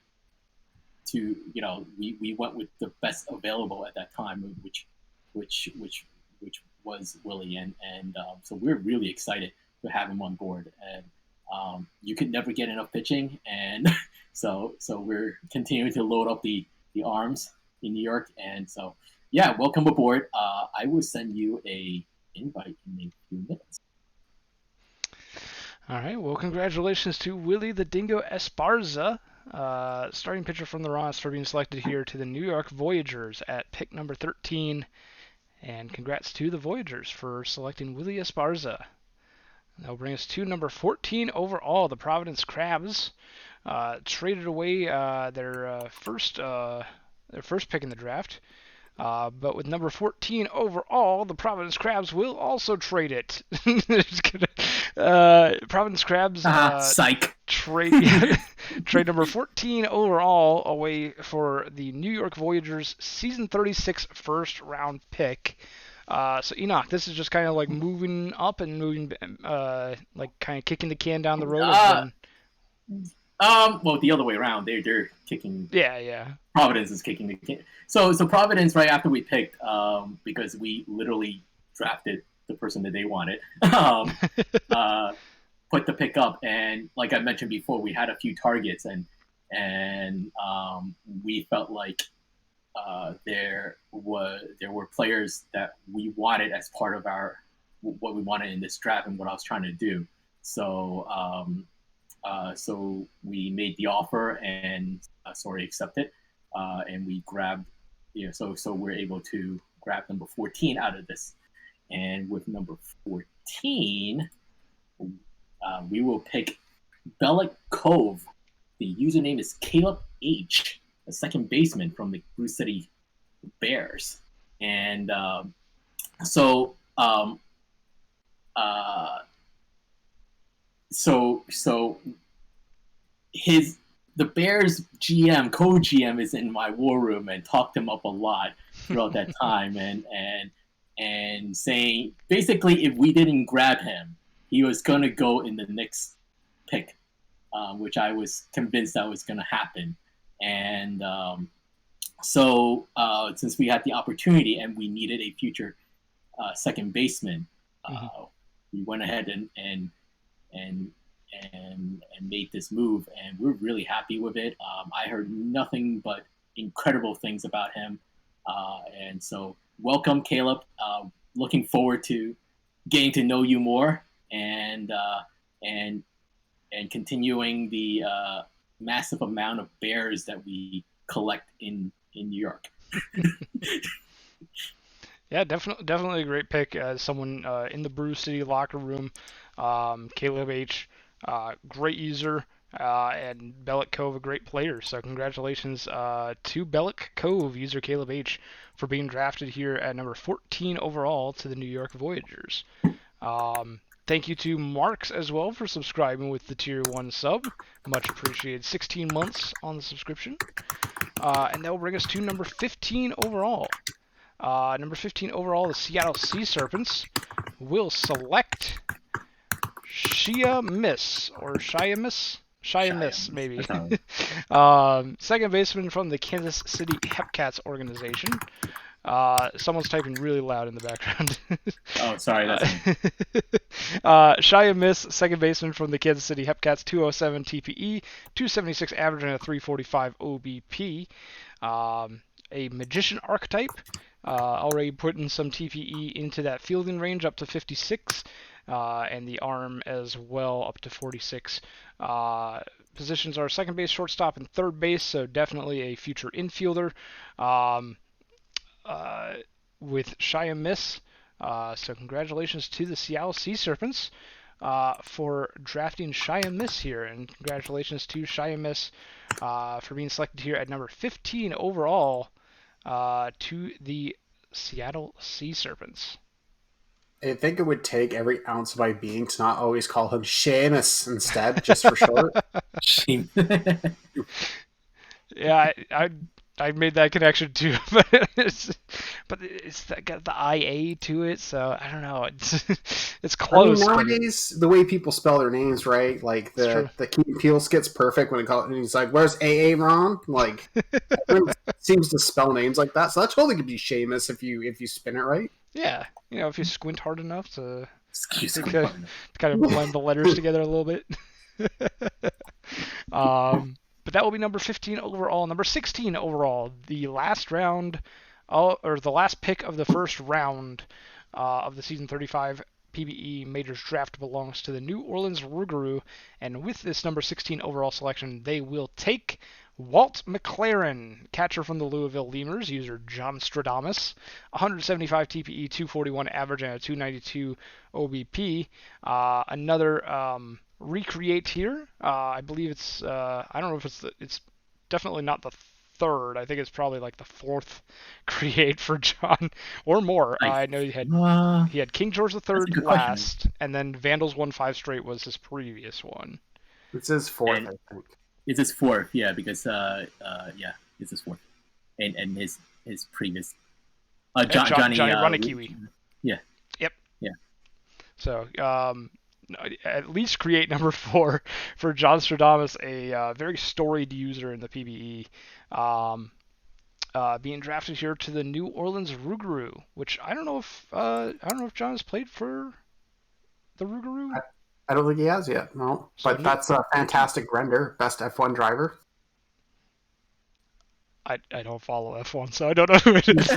we went with the best available at that time, which was Willie, and so we're really excited to have him on board, and you could never get enough pitching, and so we're continuing to load up the arms in New York, and so yeah, welcome aboard. I will send you a invite in a few minutes. All right, well, congratulations to Willie the Dingo Esparza, starting pitcher from the roster, being selected here to the New York Voyagers at pick number 13. And congrats to the Voyagers for selecting Willie Esparza. That'll bring us to number 14 overall. The Providence Crabs traded away their first pick in the draft. But with number 14 overall, the Providence Crabs will also trade it. Providence Crabs psych. Trade number 14 overall away for the New York Voyagers season 36 first round pick. So Enoch, this is just kind of like moving up and moving, like kind of kicking the can down the road of Uh, when. well, the other way around. They're kicking. Yeah, yeah. Providence is kicking the can. So Providence, right after we picked, because we literally drafted the person that they wanted, uh, put the pick up, and like I mentioned before, we had a few targets, and we felt like there were players that we wanted as part of our what we wanted in this draft and what I was trying to do. So so we made the offer and sorry accepted, and we grabbed so we're able to grab number 14 out of this, and with number 14 we will pick Bellic Cove. The username is Caleb H, a second baseman from the Blue City Bears, and so uh, so the Bears GM, co-GM, is in my war room and talked him up a lot throughout that time, and saying basically if we didn't grab him, he was going to go in the next pick, which I was convinced that was going to happen, and so since we had the opportunity and we needed a future second baseman, we went ahead and made this move, and we're really happy with it. I heard nothing but incredible things about him, and so welcome, Caleb. Looking forward to getting to know you more, and continuing the massive amount of bears that we collect in New York. Yeah, definitely a great pick as someone in the Brew City locker room. Caleb H, great user, and Bellic Cove, a great player. So congratulations to Bellic Cove, user Caleb H, for being drafted here at number 14 overall to the New York Voyagers. Thank you to Marks as well for subscribing with the Tier 1 sub. Much appreciated. 16 months on the subscription. And that will bring us to number 15 overall. Number 15 overall, the Seattle Sea Serpents will select Shia Miss, or Shia Miss? Shia Miss, maybe. Second baseman from the Kansas City Hepcats organization. Someone's typing really loud in the background. Oh, sorry, that's me. Shia Miss, second baseman from the Kansas City Hepcats, 207 TPE, 276 average, and a 345 OBP. A magician archetype, already putting some TPE into that fielding range up to 56, and the arm as well up to 46. Positions are second base, shortstop, and third base, so definitely a future infielder. With Shia Miss. So congratulations to the Seattle Sea Serpents for drafting Shia Miss here, and congratulations to Shia Miss for being selected here at number 15 overall to the Seattle Sea Serpents. I think it would take every ounce of my being to not always call him Seamus instead, just for short. Yeah, I made that connection too, but it's got the IA to it, so I don't know. It's close. I mean, nowadays the way people spell their names, right? Like the Key and Peele skit's perfect when he's like, "Where's AA Ron?" Like, everyone seems to spell names like that, so that totally could be Seamus if you spin it right. Yeah, if you squint hard enough to kind of blend the letters together a little bit. But that will be number 15 overall. Number 16 overall, the last round, or the last pick of the first round of the Season 35 PBE Majors Draft belongs to the New Orleans Rougarou, and with this number 16 overall selection, they will take Walt McLaren, catcher from the Louisville Lemurs, user John Stradamus, 175 TPE, 241 average, and a 292 OBP. Another recreate here. I believe it's I don't know if it's definitely not the third. I think it's probably like the fourth create for John or more. I know he had King George III last, and then Vandals won 5 straight was his previous one. It's his fourth, I think. It's his fourth, yeah, because it's his fourth, and his previous Johnny Runnikiwi. Yeah. Yep. Yeah. So at least create number 4 for John Stradamus, a very storied user in the PBE. Being drafted here to the New Orleans Rougarou, which I don't know if John has played for the Rougarou. I don't think he has yet, no. So But that's a fantastic render. Best F1 driver. I don't follow F1, so I don't know who it is.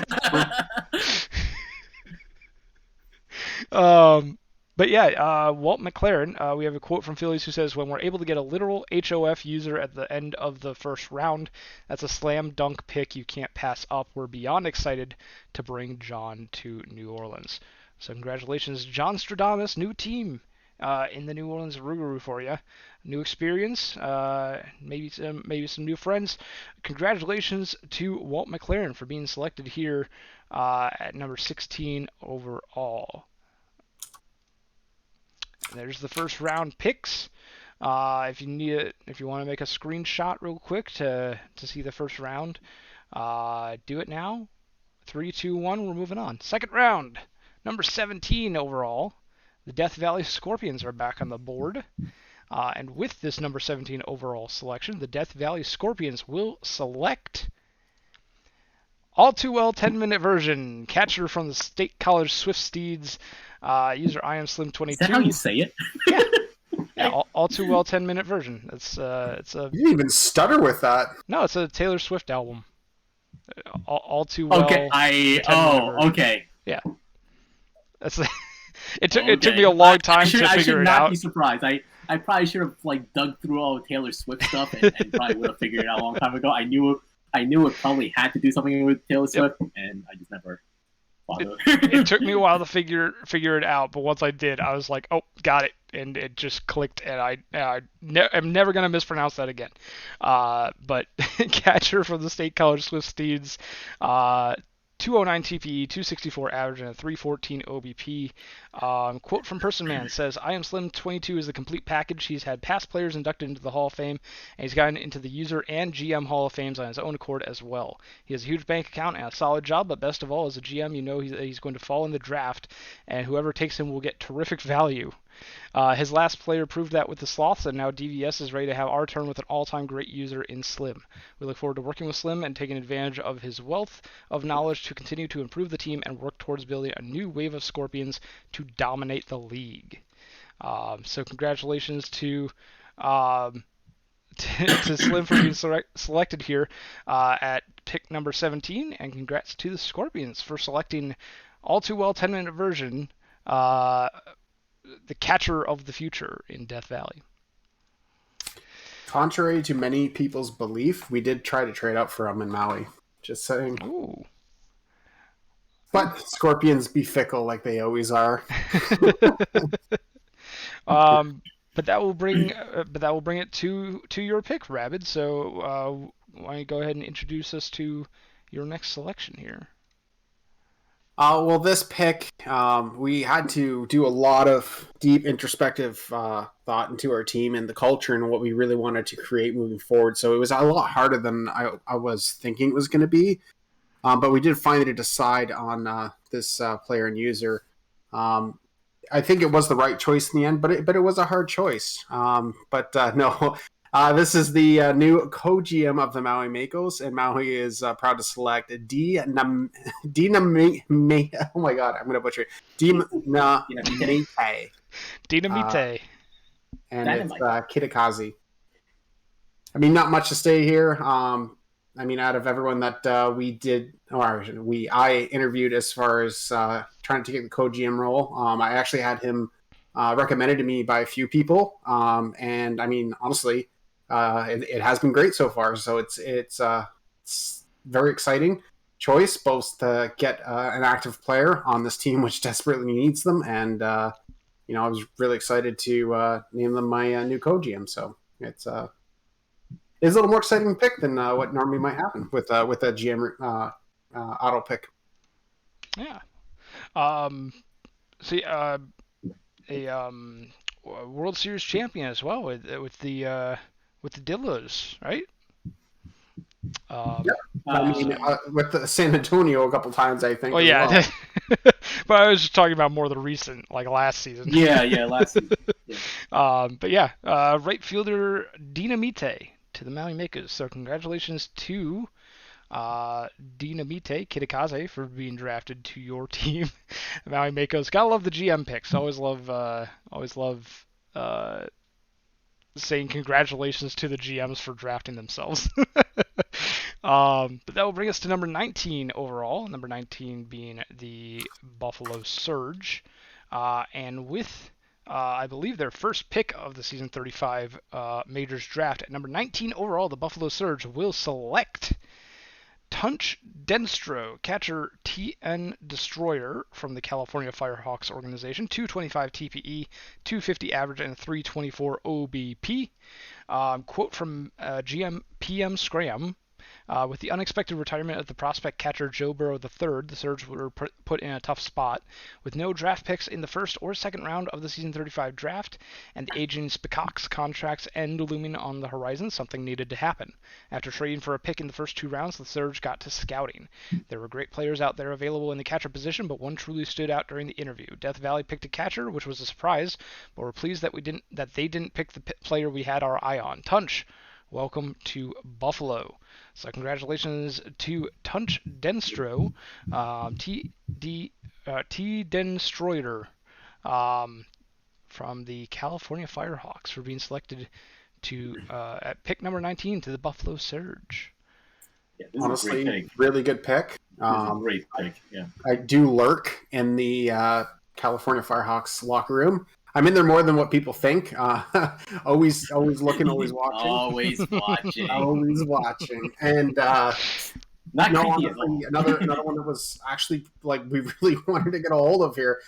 But yeah, Walt McLaren, we have a quote from Phillies who says, "When we're able to get a literal HOF user at the end of the first round, that's a slam dunk pick you can't pass up. We're beyond excited to bring John to New Orleans." So congratulations, John Stradamus, new team in the New Orleans Rougarou for you. New experience, maybe some new friends. Congratulations to Walt McLaren for being selected here at number 16 overall. And there's the first round picks. If you want to make a screenshot real quick to see the first round, do it now. 3, 2, 1. We're moving on. Second round, number 17 overall. The Death Valley Scorpions are back on the board. And with this number 17 overall selection, the Death Valley Scorpions will select all too well 10-minute version, catcher from the State College Swift Steeds, user I am Slim22. Is that how you say it? Yeah, all too well 10-minute version. It's a You didn't even stutter with that. no, it's a Taylor Swift album. All too well. Okay, 10-minute version. okay. Yeah, that's it took me a long time to figure it out. I should not be surprised. I probably should have dug through all Taylor Swift stuff and probably would have figured it out a long time ago. I knew it probably had to do something with Taylor Swift, and I just never bothered. It took me a while to figure it out, but once I did, I was like, oh, got it, and it just clicked, and I'm never gonna mispronounce that again. But catcher from the State College Swift Steeds, 209 TPE, 264 average, and a 314 OBP. Quote from Person Man says, "I am Slim 22 is the complete package. He's had past players inducted into the Hall of Fame, and he's gotten into the user and GM Hall of Fames on his own accord as well. He has a huge bank account and a solid job, but best of all, as a GM, you know he's going to fall in the draft, and whoever takes him will get terrific value. His last player proved that with the Sloths, and now DVS is ready to have our turn with an all-time great user in Slim. We look forward to working with Slim and taking advantage of his wealth of knowledge to continue to improve the team and work towards building a new wave of Scorpions to dominate the league." So congratulations to Slim for being selected here at pick number 17, and congrats to the Scorpions for selecting all too well 10-minute version, the catcher of the future in Death Valley. Contrary to many people's belief, we did try to trade up for him in Maui. Just saying. Ooh. But Scorpions be fickle like they always are. But that will bring it to your pick, Rabid. So why don't you go ahead and introduce us to your next selection here? Well, this pick, we had to do a lot of deep introspective thought into our team and the culture and what we really wanted to create moving forward. So it was a lot harder than I was thinking it was going to be. But we did finally decide on this player and user. I think it was the right choice in the end, but it was a hard choice. No. This is the new co-GM of the Maui Makos, and Maui is proud to select oh my god, I'm going to butcher it. Dinamite. Dinamite. And it's Kitakazi. I mean, not much to say here. I mean, out of everyone that I interviewed as far as trying to take the co-GM role, I actually had him recommended to me by a few people. And I mean, honestly, it has been great so far. So it's very exciting choice, both to get an active player on this team, which desperately needs them. And, I was really excited to name them my new co-GM. So it's a little more exciting pick than what normally might happen with a GM auto pick. Yeah. See, a World Series champion as well with the Dillos, right? I mean, with the San Antonio a couple times, I think. Oh yeah, well. But I was just talking about more the recent, like last season. Yeah, last season. Yeah. But yeah, right fielder Dinamite to the Maui Makers. So congratulations to Dinamite Kitakaze for being drafted to your team, Maui Makers. Gotta love the GM picks. Always love saying congratulations to the GMs for drafting themselves. But that will bring us to number 19 overall. Number 19 being the Buffalo Surge. And with, I believe, their first pick of the season 35 Majors Draft, at number 19 overall, the Buffalo Surge will select Tunch Denstro, catcher TN Destroyer from the California Firehawks organization, 225 TPE, 250 average, and 324 OBP. Quote from GM PM Scram. With the unexpected retirement of the prospect catcher Joe Burrow III, the Surge were put in a tough spot. With no draft picks in the first or second round of the season 35 draft, and the aging Spicoc's contract's end looming on the horizon, something needed to happen. After trading for a pick in the first 2 rounds, the Surge got to scouting. There were great players out there available in the catcher position, but one truly stood out during the interview. Death Valley picked a catcher, which was a surprise, but we're pleased that they didn't pick the player we had our eye on. Tunch, welcome to Buffalo. So congratulations to Tunch Denstro, T Denstroyer, from the California Firehawks for being selected to at pick number 19 to the Buffalo Surge. Yeah, this Honestly, is a great pick. really good pick. This is a great pick. Yeah. I do lurk in the California Firehawks locker room. I'm in there more than what people think. Always looking, always watching. Always watching. Always watching. And Not creepy at all. another one that was actually like we really wanted to get a hold of here.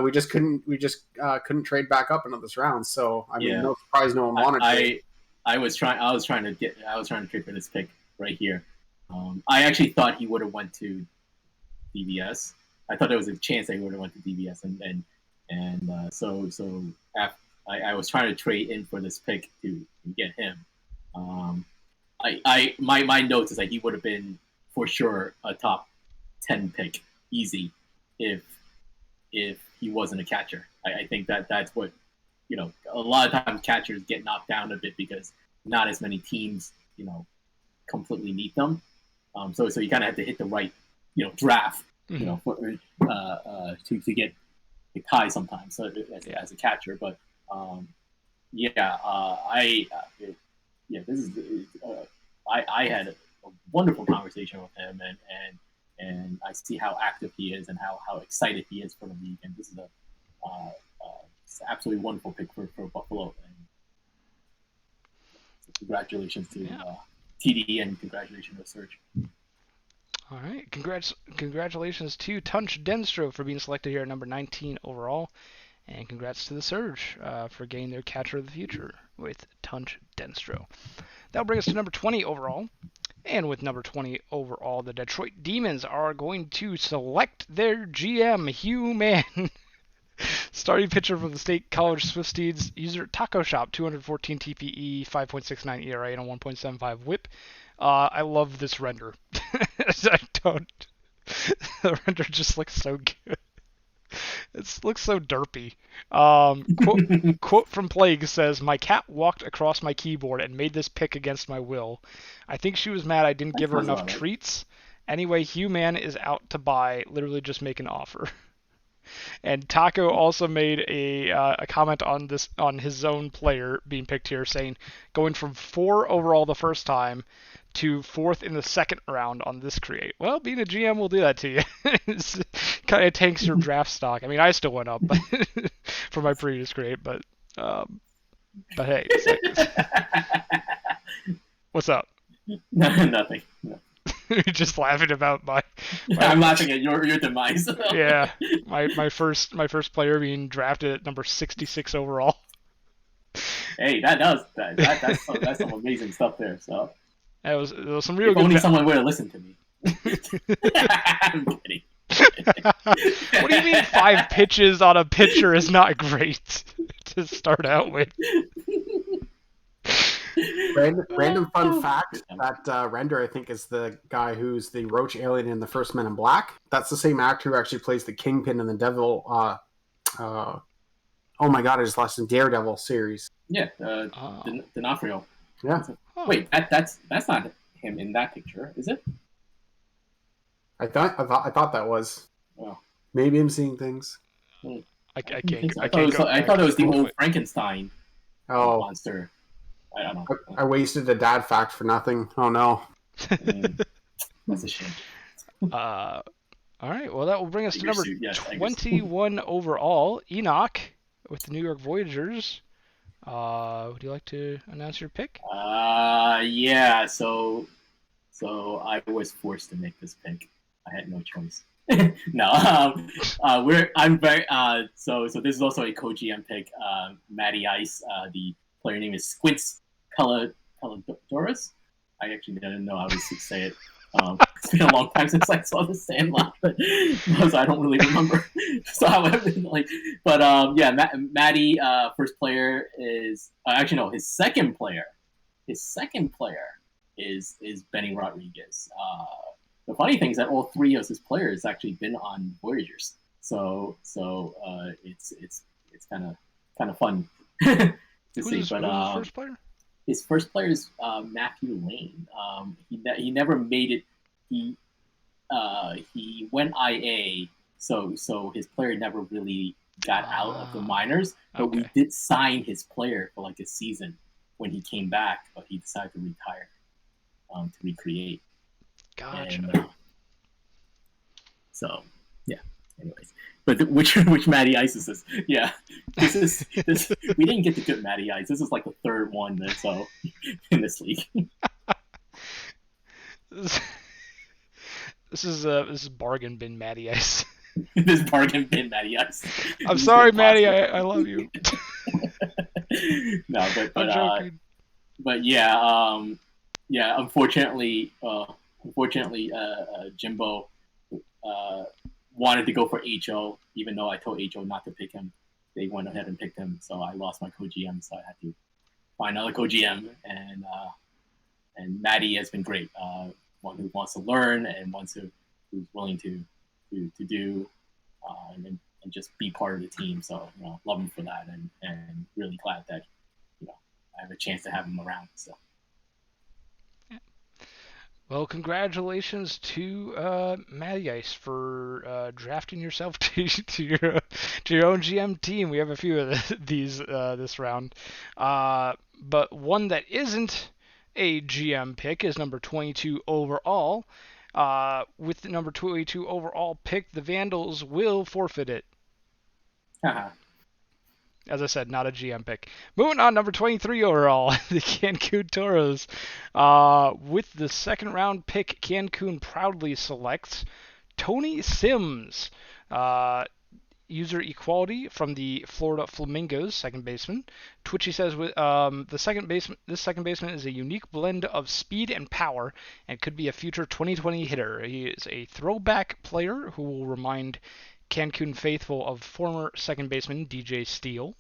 We just couldn't couldn't trade back up into this round. So I mean, no surprise, no one wanted to. I was trying to trade for this pick right here. I actually thought he would have went to DBS. I thought there was a chance that he would have went to DBS, so I was trying to trade in for this pick to get him. My notes is that he would have been for sure a top 10 pick, easy, if he wasn't a catcher. I think that's what, a lot of times catchers get knocked down a bit because not as many teams, completely need them. So you kind of have to hit the right, draft, to get high sometimes as a catcher. But I had a wonderful conversation with him, and I see how active he is and how excited he is for the league. And this is it's an absolutely wonderful pick for Buffalo. And so congratulations to TD, and congratulations to the Surge. All right, congratulations to Tunch Denstro for being selected here at number 19 overall, and congrats to the Surge for getting their catcher of the future with Tunch Denstro. That'll bring us to number 20 overall, and with number 20 overall, the Detroit Demons are going to select their GM, Hugh Mann. Starting pitcher from the State College Swifties, user Taco Shop, 214 TPE, 5.69 ERA, and a 1.75 WHIP. I love this render. The render just looks so good. It looks so derpy. Quote from Plague says, "My cat walked across my keyboard and made this pick against my will. I think she was mad I didn't give her enough treats. Anyway, Hugh Man is out to buy. Literally just make an offer." And Taco also made a comment on his own player being picked here, saying, "Going from 4 overall the first time to 4th in the second round on this create." Well, being a GM will do that to you. It kind of tanks your draft stock. I mean, I still went up for my previous create, but hey, what's up? Nothing. No. You're just laughing about my I'm laughing at your demise. Yeah, my first player being drafted at number 66 overall. Hey, that's some amazing stuff there. So it was some real. If good only someone would have listened to me. I'm kidding. What do you mean 5 pitches on a pitcher is not great to start out with? Random fun fact that Render, I think, is the guy who's the roach alien in the first Men in Black. That's the same actor who actually plays the Kingpin in the Devil. Oh my God, I just lost in Daredevil series. Yeah, Oh. D'Onofrio. Yeah, Huh. Wait, that's not him in that picture, is it? I thought that was. Oh, Maybe I'm seeing things. I didn't can't think so. I can't go I back thought it and was the forth. old Frankenstein Oh, monster. I don't know. I wasted a dad fact for nothing. Oh no. That's a shame. All right. Well, that will bring us to Tiger number suit, yes, tiger suit. 21 overall, Enoch with the New York Voyagers. Would you like to announce your pick? Yeah. So I was forced to make this pick. I had no choice. No, I'm very so this is also a co-GM pick. Matty Ice, the player name is Squints Caladoris. I actually didn't know how to say it. It's been a long time since I saw the Sandlot, because I don't really remember. So Matty, first player is actually no, his second player is Benny Rodriguez. The funny thing is that all three of his players actually been on Voyagers, so it's kind of fun to see. Who's his first player? His first player is Matthew Lane. He never made it. He went IA, so his player never really got out of the minors. But we did sign his player for like a season when he came back, but he decided to retire to recreate. Gotcha. And, so yeah. Anyways, but which Matty Ice is this? Yeah, this we didn't get the good Matty Ice. This is like the third one so in this league. This is bargain bin Matty Ice. This bargain bin Matty Ice. I'm sorry, Matty. I love you. No, I'm joking. But yeah, Unfortunately, Jimbo wanted to go for HO, even though I told HO not to pick him. They went ahead and picked him, so I lost my co-GM. So I had to find another co-GM, and Matty has been great. One who wants to learn and who's willing to do and just be part of the team. So love him for that, and really glad that I have a chance to have him around. So. Well, congratulations to Matty Ice for drafting yourself to your own GM team. We have a few of these this round, but one that isn't a GM pick is number 22 overall. With the number 22 overall pick, the Vandals will forfeit it. As I said, not a GM pick. Moving on, number 23 overall, the Cancun Toros. With the second round pick, Cancun proudly selects Tony Sims, user equality from the Florida Flamingos, second baseman. Twitchy says this second baseman is a unique blend of speed and power and could be a future 2020 hitter. He is a throwback player who will remind Cancun faithful of former second baseman DJ Steele.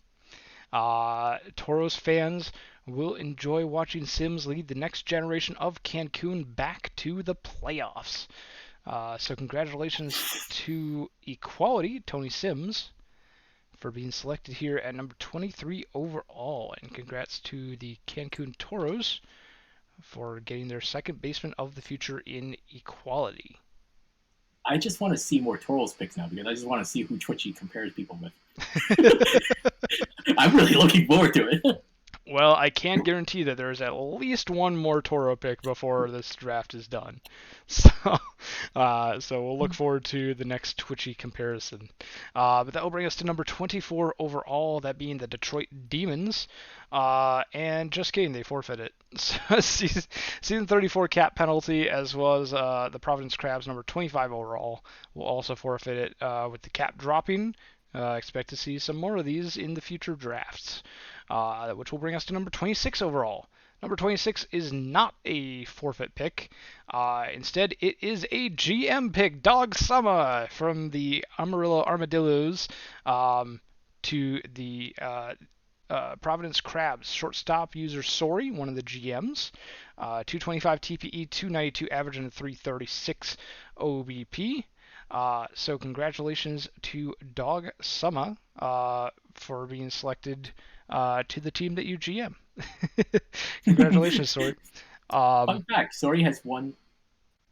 Toros fans will enjoy watching Sims lead the next generation of Cancun back to the playoffs. So congratulations to Equality, Tony Sims, for being selected here at number 23 overall. And congrats to the Cancun Toros for getting their second baseman of the future in Equality. I just want to see more Toros picks now because I just want to see who Twitchy compares people with. I'm really looking forward to it. Well, I can guarantee that there's at least one more Toro pick before this draft is done. So we'll look forward to the next Twitchy comparison. But that will bring us to number 24 overall, that being the Detroit Demons. And just kidding, they forfeit it. So season 34 cap penalty, as well as the Providence Crabs, number 25 overall, will also forfeit it with the cap dropping. Expect to see some more of these in the future drafts, which will bring us to number 26 overall. Number 26 is not a forfeit pick. Instead, it is a GM pick. Dog Sama from the Amarillo Armadillos to the Providence Crabs, shortstop user Sorry, one of the GMs. 225 TPE, 292 average, and a 336 OBP. So congratulations to Dog Summer for being selected to the team that you GM. Congratulations, Sorry. Fun fact: Sorry has won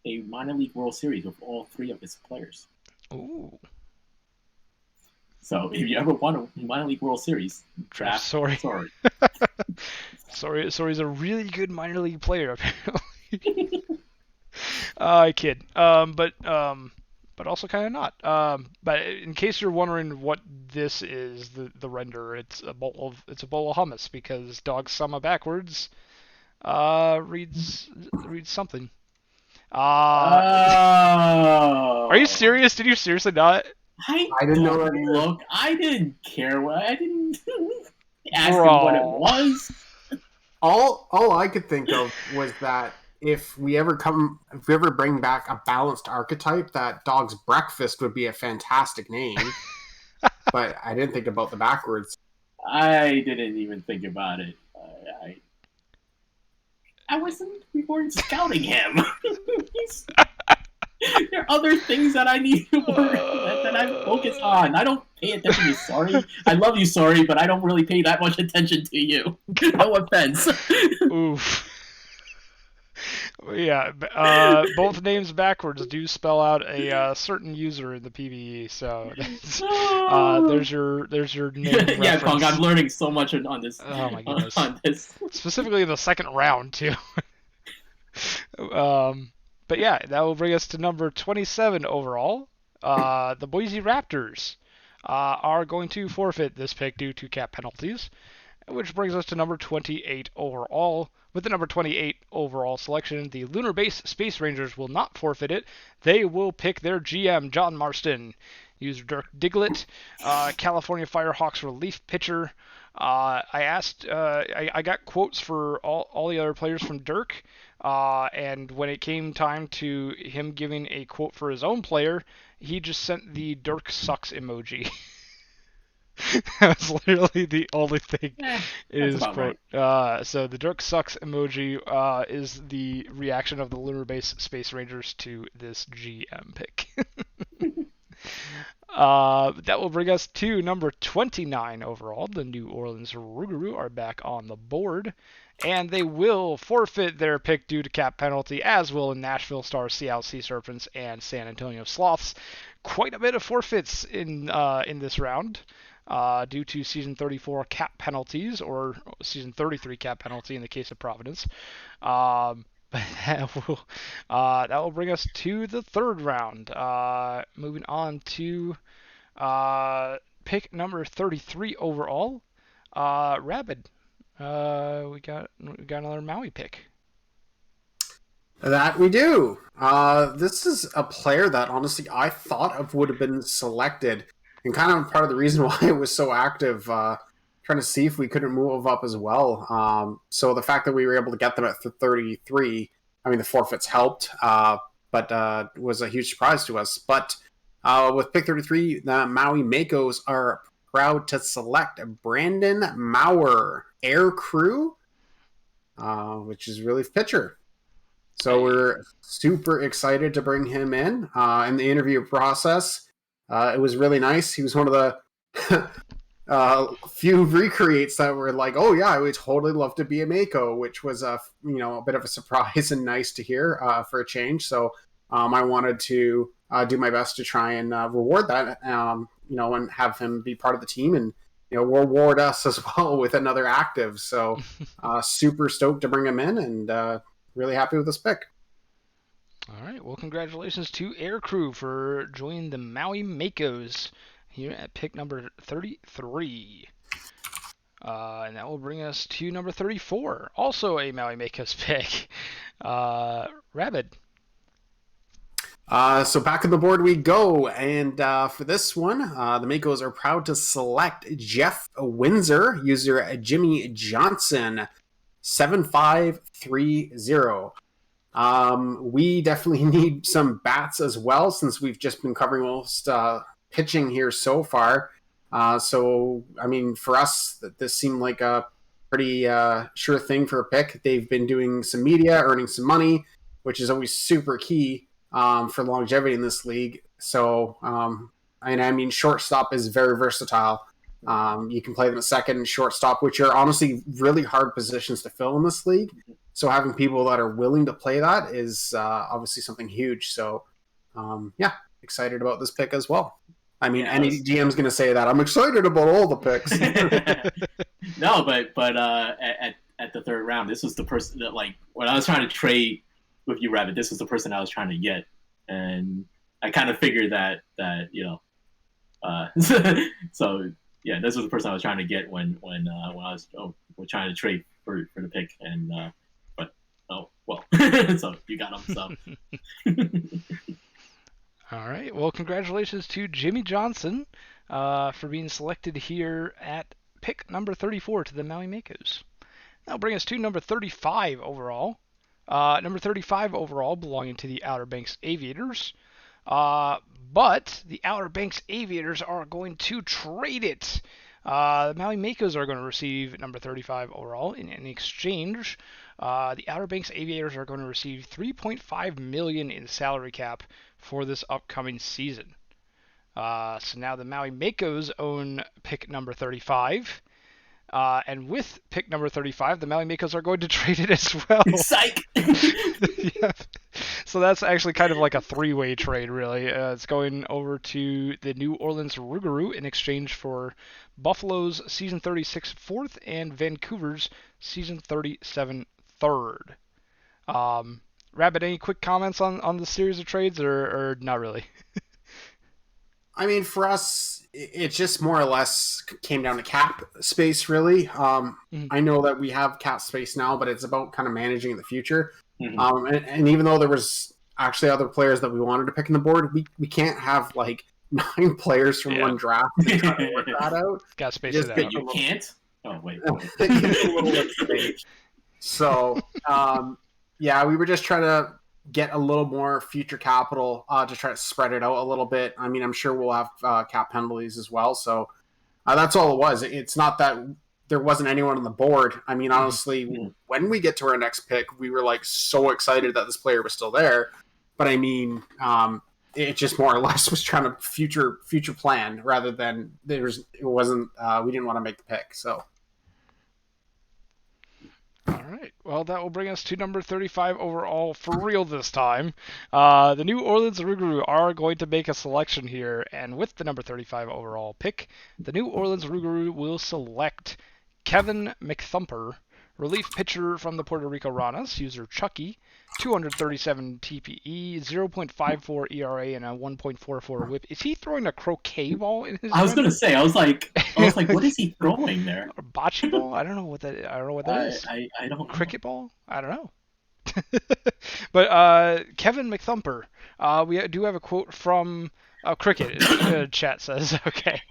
a minor league World Series with all 3 of his players. Ooh. So if you ever won a minor league World Series, draft Sorry. Sorry's a really good minor league player, apparently. I kid. But also kind of not. But in case you're wondering what this is, the render, it's a bowl of hummus, because Dog Summer backwards reads something. Are you serious? Did you seriously not? I didn't know that either. Look, I didn't care. I didn't ask him what it was. All I could think of was that if we ever bring back a balanced archetype, that Dog's Breakfast would be a fantastic name. But I didn't think about the backwards. I didn't even think about it. We weren't scouting him. There are other things that I need to work that I focus on. I don't pay attention to Sorry. I love you, Sorry, but I don't really pay that much attention to you. No offense. Oof. Yeah, both names backwards do spell out a certain user in the PBE. So there's your name. Yeah, Kong, I'm learning so much on this. Oh my goodness. On this. Specifically the second round too. But yeah, that will bring us to number 27 overall. The Boise Raptors are going to forfeit this pick due to cap penalties, which brings us to number 28 overall. With the number 28 overall selection, the Lunar Base Space Rangers will not forfeit it. They will pick their GM, John Marston. User Dirk Diglett, California Firehawks relief pitcher. I got quotes for all the other players from Dirk, and when it came time to him giving a quote for his own player, he just sent the Dirk sucks emoji. That's literally the only thing in his quote. Right. So the Dirk sucks emoji is the reaction of the Lunar Base Space Rangers to this GM pick. That will bring us to number 29 overall. The New Orleans Rougarou are back on the board, and they will forfeit their pick due to cap penalty, as will Nashville Stars, Seattle Sea Serpents, and San Antonio Sloths. Quite a bit of forfeits in this round due to season 34 cap penalties, or season 33 cap penalty in the case of Providence. That will bring us to the third round. Moving on to pick number 33 overall. Rabid. We got another Maui pick. That we do. This is a player that honestly I thought of would have been selected, and kind of part of the reason why it was so active. Trying to see if we couldn't move up as well. So the fact that we were able to get them at 33, I mean, the forfeits helped, but was a huge surprise to us. But with pick 33, the Maui Makos are proud to select Brandon Maurer, Air Crew, which is relief pitcher. So we're super excited to bring him in the interview process. It was really nice. He was one of the few recreates that were like, oh yeah, I would totally love to be a Mako, which was a bit of a surprise and nice to hear for a change. So I wanted to do my best to try and reward that, and have him be part of the team, and reward us as well with another active. So super stoked to bring him in, and really happy with this pick. All right, well, congratulations to Aircrew for joining the Maui Makos here at pick number 33. And that will bring us to number 34, also a Maui Makos pick. Rabid. So back on the board we go, and for this one, the Makos are proud to select Jeff Windsor, user Jimmy Johnson, 7530. We definitely need some bats as well, since we've just been covering most pitching here so far. So, I mean, for us, this seemed like a pretty sure thing for a pick. They've been doing some media, earning some money, which is always super key for longevity in this league. So, and I mean, shortstop is very versatile. You can play them at second and shortstop, which are honestly really hard positions to fill in this league. So having people that are willing to play that is obviously something huge. So, yeah, excited about this pick as well. I mean, any GM's going to say that. I'm excited about all the picks. No, but at the third round, this was the person that, like, when I was trying to trade with you, Rabbit, this was the person I was trying to get, and I kind of figured that so yeah, this was the person I was trying to get when I was trying to trade for the pick, and but oh well, so you got him. So. All right. Well, congratulations to Jimmy Johnson for being selected here at pick number 34 to the Maui Makos. That'll bring us to number 35 overall. Number 35 overall belonging to the Outer Banks Aviators. But the Outer Banks Aviators are going to trade it. The Maui Makos are going to receive number 35 overall. In exchange, the Outer Banks Aviators are going to receive $3.5 million in salary cap for this upcoming season. So now the Maui Makos own pick number 35. And with pick number 35, the Maui Makos are going to trade it as well. Psych! Yeah. So that's actually kind of like a three-way trade, really. It's going over to the New Orleans Rougarou in exchange for Buffalo's season 36 fourth and Vancouver's season 37 third. Rabbit, any quick comments on the series of trades, or not really? I mean, for us, it just more or less came down to cap space, really. I know that we have cap space now, but it's about kind of managing in the future. And even though there was actually other players that we wanted to pick in the board, we can't have like 9 players from one draft to try to work that out. Got space it out. You can't? Oh, wait. So, yeah, we were just trying to get a little more future capital to try to spread it out a little bit. I mean, I'm sure we'll have cap penalties as well. So that's all it was. It's not that there wasn't anyone on the board. I mean, honestly, when we get to our next pick, we were like so excited that this player was still there. But I mean, it just more or less was trying to future plan rather than it wasn't. We didn't want to make the pick. So. All right. Well, that will bring us to number 35 overall for real this time. The New Orleans Rougarou are going to make a selection here, and with the number 35 overall pick, the New Orleans Rougarou will select Kevin McThumper, relief pitcher from the Puerto Rico Ranas, user Chucky, 237 TPE, 0.54 ERA, and a 1.44 WHIP. Is he throwing a croquet ball in his? I was gonna say. I was like, what is he throwing there? Or bocce ball? I don't know what that is. I don't know. Cricket ball? I don't know. But Kevin McThumper, we do have a quote from Cricket. Chat says, okay.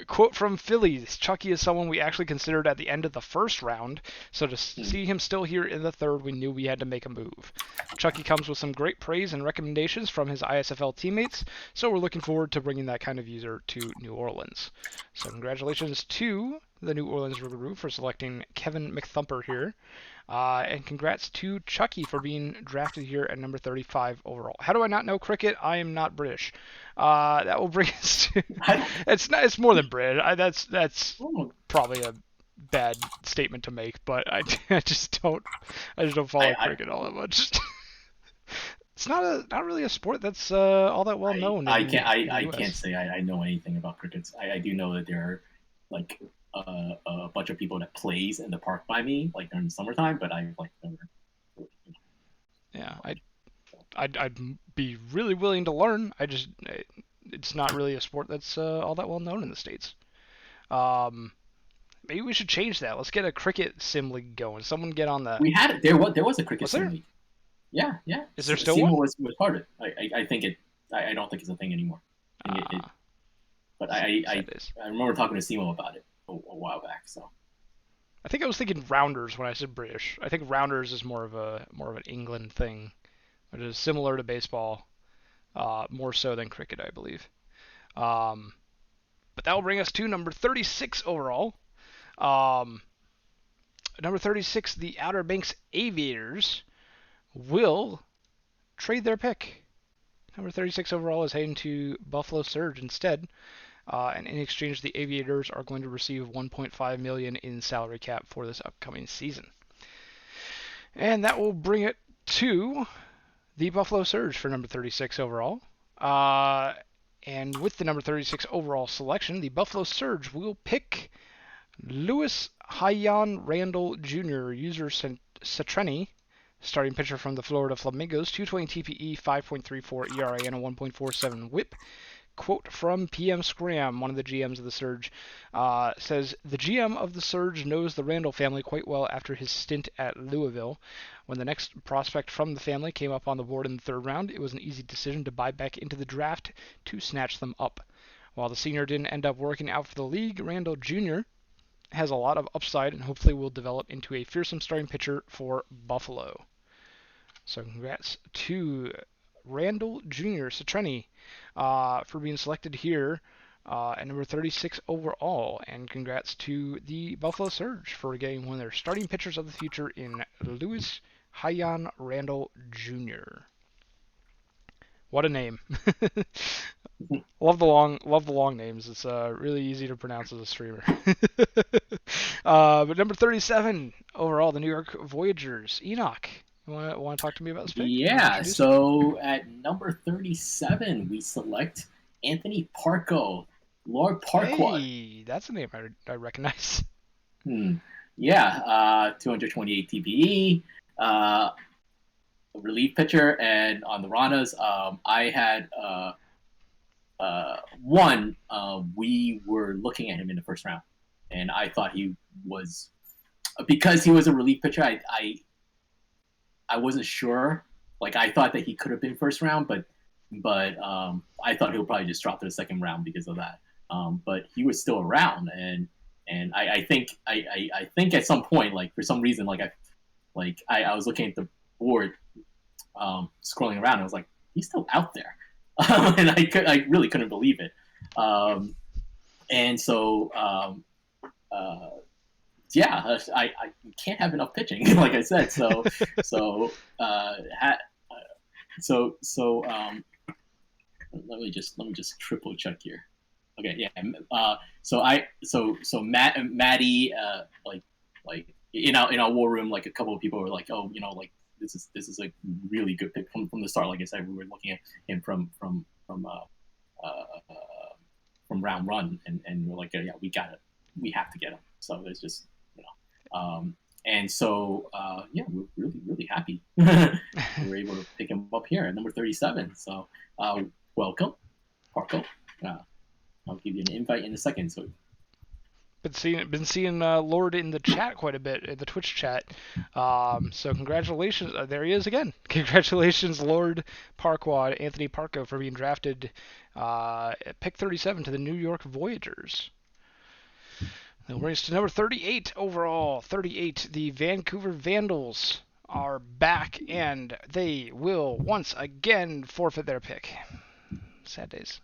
Quote from Phillies. Chucky is someone we actually considered at the end of the first round, so to see him still here in the third, we knew we had to make a move. Chucky comes with some great praise and recommendations from his ISFL teammates, so we're looking forward to bringing that kind of user to New Orleans. So congratulations to the New Orleans Rougarou for selecting Kevin McThumper here. And congrats to Chucky for being drafted here at number 35 overall. How do I not know cricket? I am not British. That will bring us to... It's more than British. That's probably a bad statement to make, but I just don't follow cricket all that much. It's not really a sport that's all that well known. I can't say I know anything about cricket. I do know that there are like a bunch of people that plays in the park by me, like during the summertime, but I've like never. Yeah, I'd be really willing to learn. It's not really a sport that's all that well known in the States. Maybe we should change that. Let's get a cricket sim league going. Someone get on the. We had it. There was a cricket sim league. Yeah. Is there still SEMO one? was part of it. I think it. I don't think it's a thing anymore. But I remember talking to SEMO about it a while back. So. I think I was thinking rounders when I said British. I think rounders is more of an England thing, which is similar to baseball, more so than cricket, I believe. But But that will bring us to number 36 overall. Number 36, the Outer Banks Aviators will trade their pick. Number 36 overall is heading to Buffalo Surge instead. And in exchange, the Aviators are going to receive $1.5 million in salary cap for this upcoming season. And that will bring it to the Buffalo Surge for number 36 overall. And with the number 36 overall selection, the Buffalo Surge will pick Louis Hyan Randall Jr., user Cetreni, starting pitcher from the Florida Flamingos, 220 TPE, 5.34 ERA, and a 1.47 WHIP. Quote from PM Scram, one of the GMs of the Surge, says, "The GM of the Surge knows the Randall family quite well after his stint at Louisville. When the next prospect from the family came up on the board in the third round, it was an easy decision to buy back into the draft to snatch them up. While the senior didn't end up working out for the league, Randall Jr. has a lot of upside and hopefully will develop into a fearsome starting pitcher for Buffalo." So congrats to Randall Jr. Cetreni for being selected here at number 36 overall. And congrats to the Buffalo Surge for getting one of their starting pitchers of the future in Louis Hyan Randall Jr. What a name. Love the long names. It's really easy to pronounce as a streamer. But number 37 overall, the New York Voyagers. Enoch, you want to talk to me about this pick? Yeah, so at number 37, we select Anthony Parco, Lord Parquad. Hey, that's a name I recognize. Yeah, 228 TPE, relief pitcher, and on the Ranas, I had one. We were looking at him in the first round, and I thought he was, because he was a relief pitcher. I wasn't sure. Like, I thought that he could have been first round, but I thought he would probably just drop to the second round because of that. But he was still around, and I think at some point, like, for some reason, I was looking at the board, scrolling around, and I was like, he's still out there, and I really couldn't believe it. And so yeah, I can't have enough pitching, like I said. So let me just triple check here. Okay, yeah. So Maddie, like in our war room, like, a couple of people were like, oh, like, this is a really good pick from the start. Like I said, we were looking at him from round one, and we're like, yeah, we have to get him. So there's just, and so yeah, we're really, really happy we were able to pick him up here at number 37. So welcome, Parco. I'll give you an invite in a second. So been seeing Lord in the chat quite a bit, in the Twitch chat. So congratulations. There he is again. Congratulations, Lord Parquad, Anthony Parco, for being drafted at pick 37 to the New York Voyagers. That brings us to number 38 overall. 38, the Vancouver Vandals are back, and they will once again forfeit their pick. Sad days.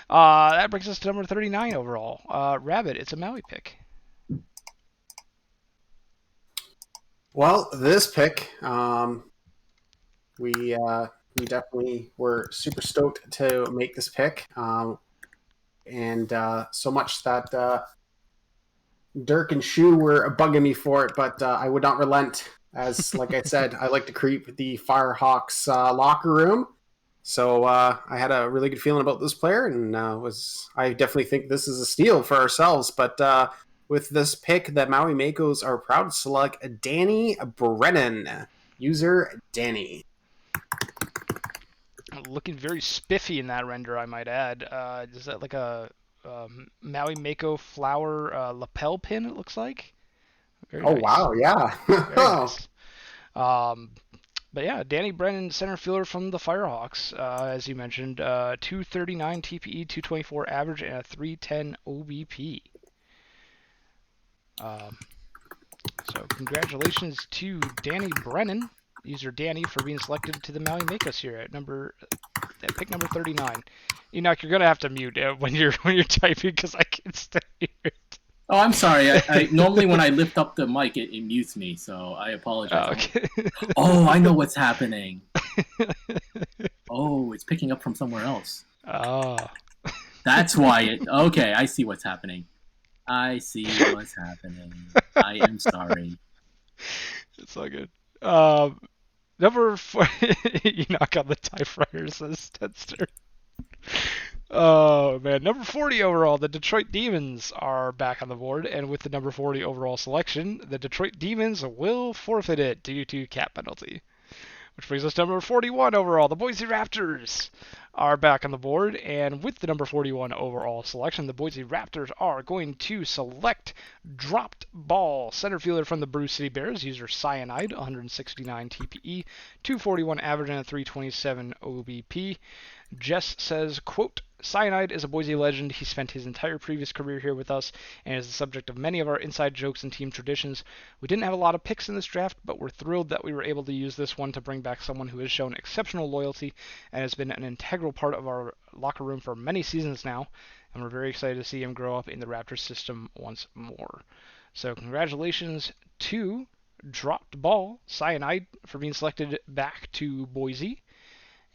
That brings us to number 39 overall. Rabbit, it's a Maui pick. Well, this pick, we definitely were super stoked to make this pick, and so much that Dirk and Shu were bugging me for it, but I would not relent. As, like I said, I like to creep the Firehawks locker room. So I had a really good feeling about this player, and I definitely think this is a steal for ourselves. But with this pick, the Maui Makos are proud to select Danny Brennan, user Danny. Looking very spiffy in that render, I might add. Is that like a Maui Mako flower lapel pin, it looks like? Very nice. Wow, yeah. Very nice. But yeah, Danny Brennan, center fielder from the Firehawks, as you mentioned, 239 TPE, 224 average, and a 310 OBP. So congratulations to Danny Brennan, user Danny, for being selected to the Maui Makos here at pick number 39. Enoch, you're gonna have to mute when you're typing because I can still hear it. Oh, I'm sorry. I normally when I lift up the mic, it mutes me, so I apologize. Oh, okay. Oh, I know what's happening. Oh, it's picking up from somewhere else. Oh. That's why it. Okay, I see what's happening. I see what's happening. I am sorry. It's all good. Number 4, Enoch on the typewriter says Tedster. Oh man, number 40 overall, the Detroit Demons are back on the board, and with the number 40 overall selection, the Detroit Demons will forfeit it due to cap penalty. Which brings us to number 41 overall. The Boise Raptors are back on the board, and with the number 41 overall selection, the Boise Raptors are going to select dropped ball center fielder from the Brew City Bears, user Cyanide, 169 TPE, 241 average, and a 327 OBP. Jess says, quote, Cyanide is a Boise legend. He spent his entire previous career here with us and is the subject of many of our inside jokes and team traditions. We didn't have a lot of picks in this draft, but we're thrilled that we were able to use this one to bring back someone who has shown exceptional loyalty and has been an integral part of our locker room for many seasons now, and we're very excited to see him grow up in the Raptors system once more. So congratulations to Dropped Ball Cyanide for being selected back to Boise.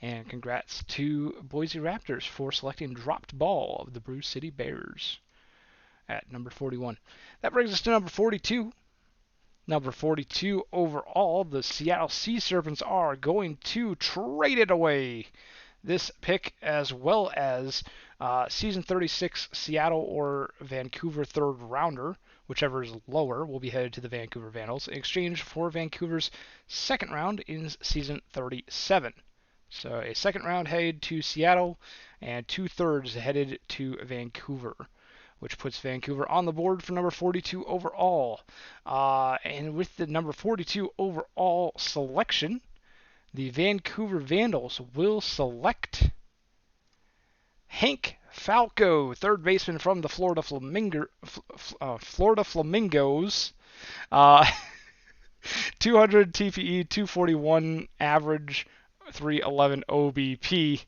And congrats to Boise Raptors for selecting Dropped Ball of the Brew City Bears at number 41. That brings us to number 42. Number 42 overall, the Seattle Sea Serpents are going to trade it away. This pick, as well as Season 36 Seattle or Vancouver third rounder, whichever is lower, will be headed to the Vancouver Vandals in exchange for Vancouver's second round in Season 37. So a second round headed to Seattle and 2/3 headed to Vancouver, which puts Vancouver on the board for number 42 overall. And with the number 42 overall selection, the Vancouver Vandals will select Hank Falco, third baseman from the Florida Flamingos. 200 TPE, 241 average, 311 OBP.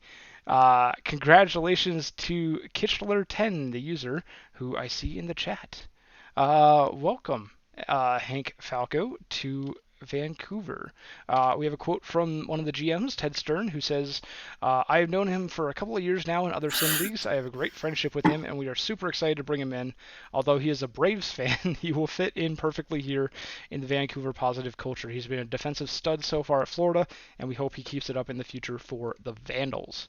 Congratulations to Kitchler10, the user, who I see in the chat. Welcome, Hank Falco, to Vancouver. We have a quote from one of the GMs, Ted Stern, who says, I have known him for a couple of years now in other sim leagues. I have a great friendship with him, and we are super excited to bring him in. Although he is a Braves fan, he will fit in perfectly here in the Vancouver positive culture. He's been a defensive stud so far at Florida, and we hope he keeps it up in the future for the Vandals.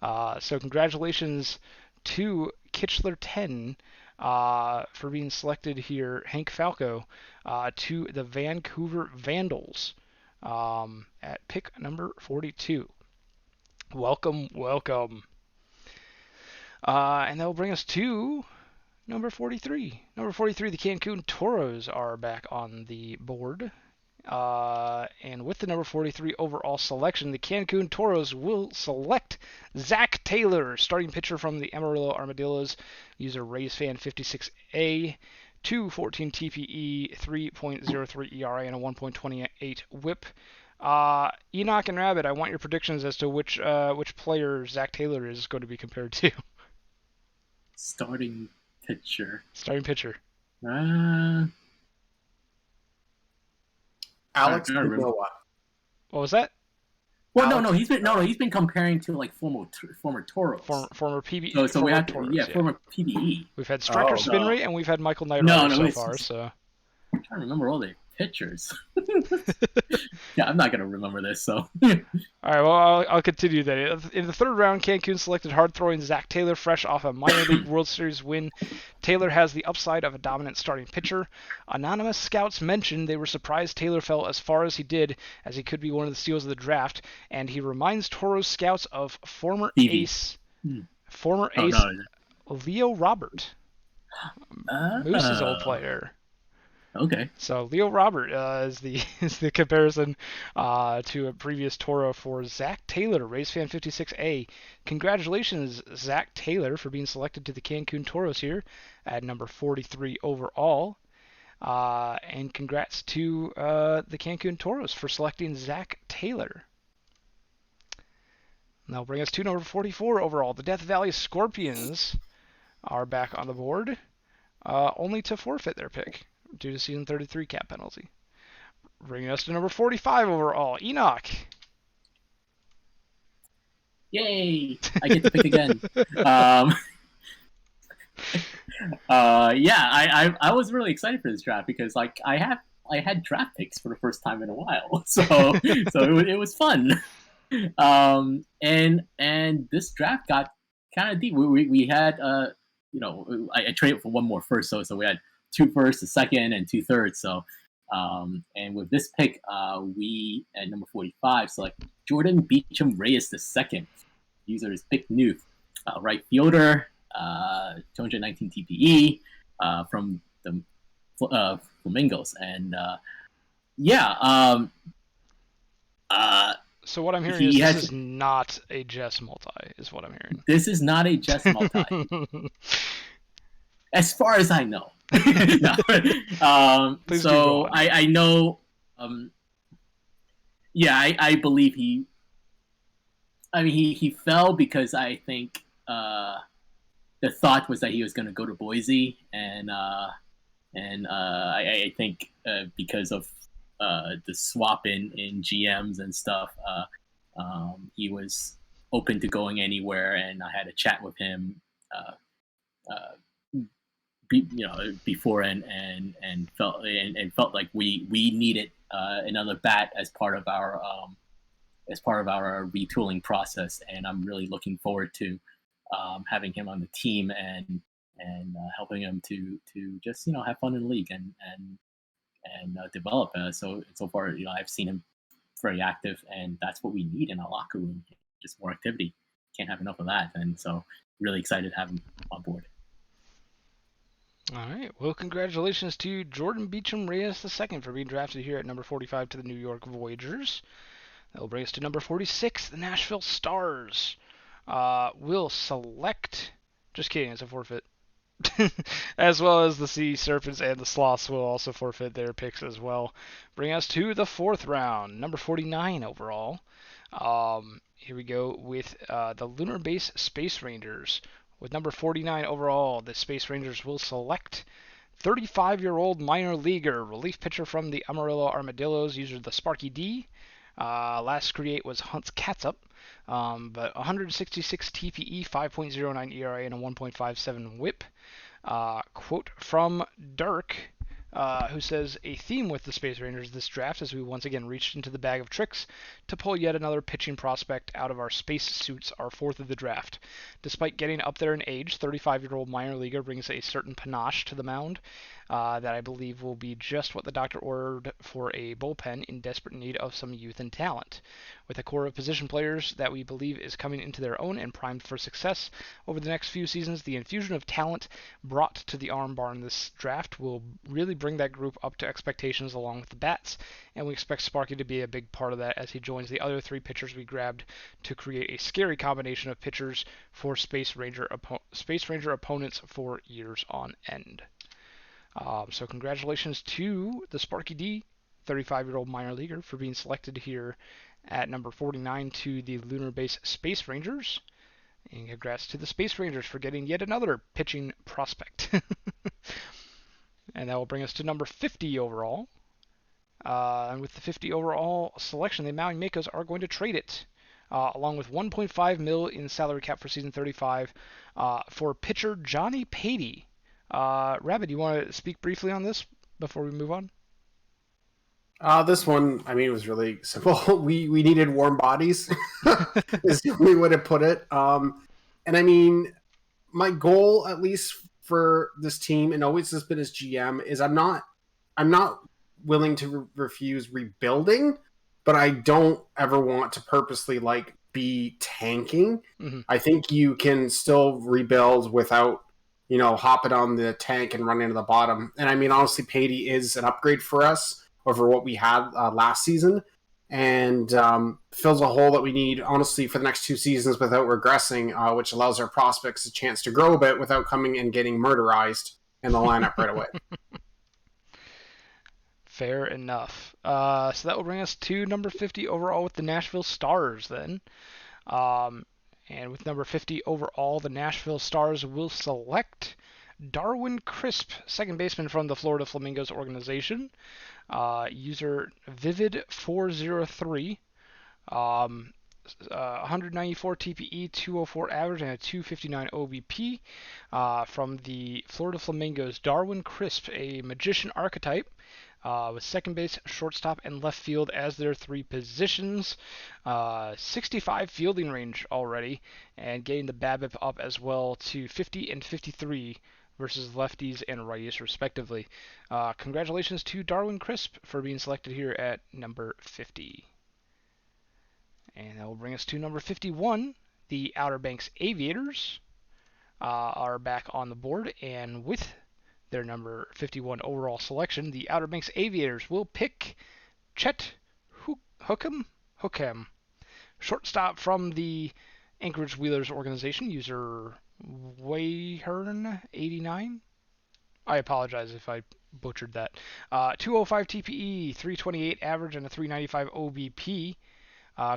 So congratulations to Kitchler10 for being selected here, Hank Falco, to the Vancouver Vandals at pick number 42. Welcome, welcome. And that will bring us to number 43. Number 43, the Cancun Toros are back on the board. And with the number 43 overall selection, the Cancun Toros will select Zach Taylor, starting pitcher from the Amarillo Armadillos, user RaysFan56A, 214 TPE, 3.03 ERA, and a 1.28 WHIP. Enoch and Rabbit, I want your predictions as to which player Zach Taylor is going to be compared to. Starting pitcher. Starting pitcher. Alex I don't remember. Manoah. What was that? Well, he's been comparing to like former Toros. Former PB. So we former have Toros, yeah, former PBE. We've had Striker Oh, spin no. rate, and we've had Michael Knight so far. So I'm trying to remember all the pitchers. Yeah, I'm not gonna remember this. So all right, well, I'll continue then. In the third round, Cancun selected hard-throwing Zach Taylor, fresh off a minor league World Series win. Taylor has the upside of a dominant starting pitcher. Anonymous scouts mentioned they were surprised Taylor fell as far as he did, as he could be one of the steals of the draft, and he reminds Toros scouts of former Stevie. ace no. Leo Robert, Moose's old player. Okay. So Leo Robert is the comparison to a previous Toro for Zach Taylor, RaysFan56A. Congratulations, Zach Taylor, for being selected to the Cancun Toros here at number 43 overall. And congrats to the Cancun Toros for selecting Zach Taylor. And that'll bring us to number 44 overall. The Death Valley Scorpions are back on the board, only to forfeit their pick due to season 33 cap penalty. Bringing us to number 45 overall, Enoch. Yay! I get to pick again. Yeah, I was really excited for this draft because like I had draft picks for the first time in a while, so it was fun. And this draft got kind of deep. We had I traded for one more first, so we had 2 firsts, a second, and 2 thirds. So and with this pick, we at number 45 select Jordan Beecham Reyes II. User is Big Newth, right fielder, 219 TPE from the Flamingos, and so what I'm hearing is this is not a Jess multi, is what I'm hearing. This is not a Jess multi, as far as I know. So I know. I believe he. I mean, he fell because I think the thought was that he was going to go to Boise, and I think because of the swap in GMs and stuff, he was open to going anywhere, and I had a chat with him, before and felt like we needed another bat as part of our retooling process, and I'm really looking forward to having him on the team and helping him to just have fun in the league and develop. So far, I've seen him very active, and that's what we need in our locker room. Just more activity. Can't have enough of that, and so really excited to have him on board. All right. Well, congratulations to Jordan Beecham Reyes II for being drafted here at number 45 to the New York Voyagers. That will bring us to number 46, the Nashville Stars. Will select... Just kidding, it's a forfeit. As well as the Sea Serpents and the Sloths will also forfeit their picks as well. Bring us to the 4th round, number 49 overall. Here we go with the Lunar Base Space Rangers. With number 49 overall, the Space Rangers will select 35-year-old minor leaguer, relief pitcher from the Amarillo Armadillos, user the Sparky D. Last create was Hunt's Catsup, but 166 TPE, 5.09 ERA, and a 1.57 WHIP. Quote from Dirk, who says, a theme with the Space Rangers this draft as we once again reached into the bag of tricks to pull yet another pitching prospect out of our space suits, our 4th of the draft. Despite getting up there in age, 35-year-old minor leaguer brings a certain panache to the mound that I believe will be just what the doctor ordered for a bullpen in desperate need of some youth and talent. With a core of position players that we believe is coming into their own and primed for success over the next few seasons, the infusion of talent brought to the arm barn this draft will really bring that group up to expectations along with the bats, and we expect Sparky to be a big part of that as he joins the other 3 pitchers we grabbed to create a scary combination of pitchers for Space Ranger opponents for years on end. So congratulations to the Sparky D, 35-year-old minor leaguer, for being selected here at number 49 to the Lunar Base Space Rangers. And congrats to the Space Rangers for getting yet another pitching prospect. And that will bring us to number 50 overall. And with the 50 overall selection, the Maui Makos are going to trade it, along with $1.5 million in salary cap for season 35, for pitcher Johnny Patey. Rabbit, you want to speak briefly on this before we move on? This one, I mean, it was really simple. We needed warm bodies, is the only way to put it. And I mean, my goal, at least for this team, and always has been as GM, is I'm not willing to refuse rebuilding, but I don't ever want to purposely be tanking. Mm-hmm. I think you can still rebuild without hopping on the tank and running to the bottom. And I mean, honestly, Patey is an upgrade for us over what we had last season, and fills a hole that we need, honestly, for the next 2 seasons without regressing, which allows our prospects a chance to grow a bit without coming and getting murderized in the lineup right away. Fair enough. So that will bring us to number 50 overall with the Nashville Stars then. And with number 50 overall, the Nashville Stars will select Darwin Crisp, second baseman from the Florida Flamingos organization. User Vivid403. 194 TPE, 204 average, and a 259 OBP. From the Florida Flamingos, Darwin Crisp, a magician archetype. With second base, shortstop, and left field as their three positions. 65 fielding range already, and getting the BABIP up as well to 50 and 53 versus lefties and righties respectively. Congratulations to Darwin Crisp for being selected here at number 50. And that will bring us to number 51. The Outer Banks Aviators are back on the board, and with their number 51 overall selection, the Outer Banks Aviators will pick Chet Hookham, shortstop from the Anchorage Wheelers organization, user Wayhern89. I apologize if I butchered that. 205 TPE, 328 average, and a 395 OBP.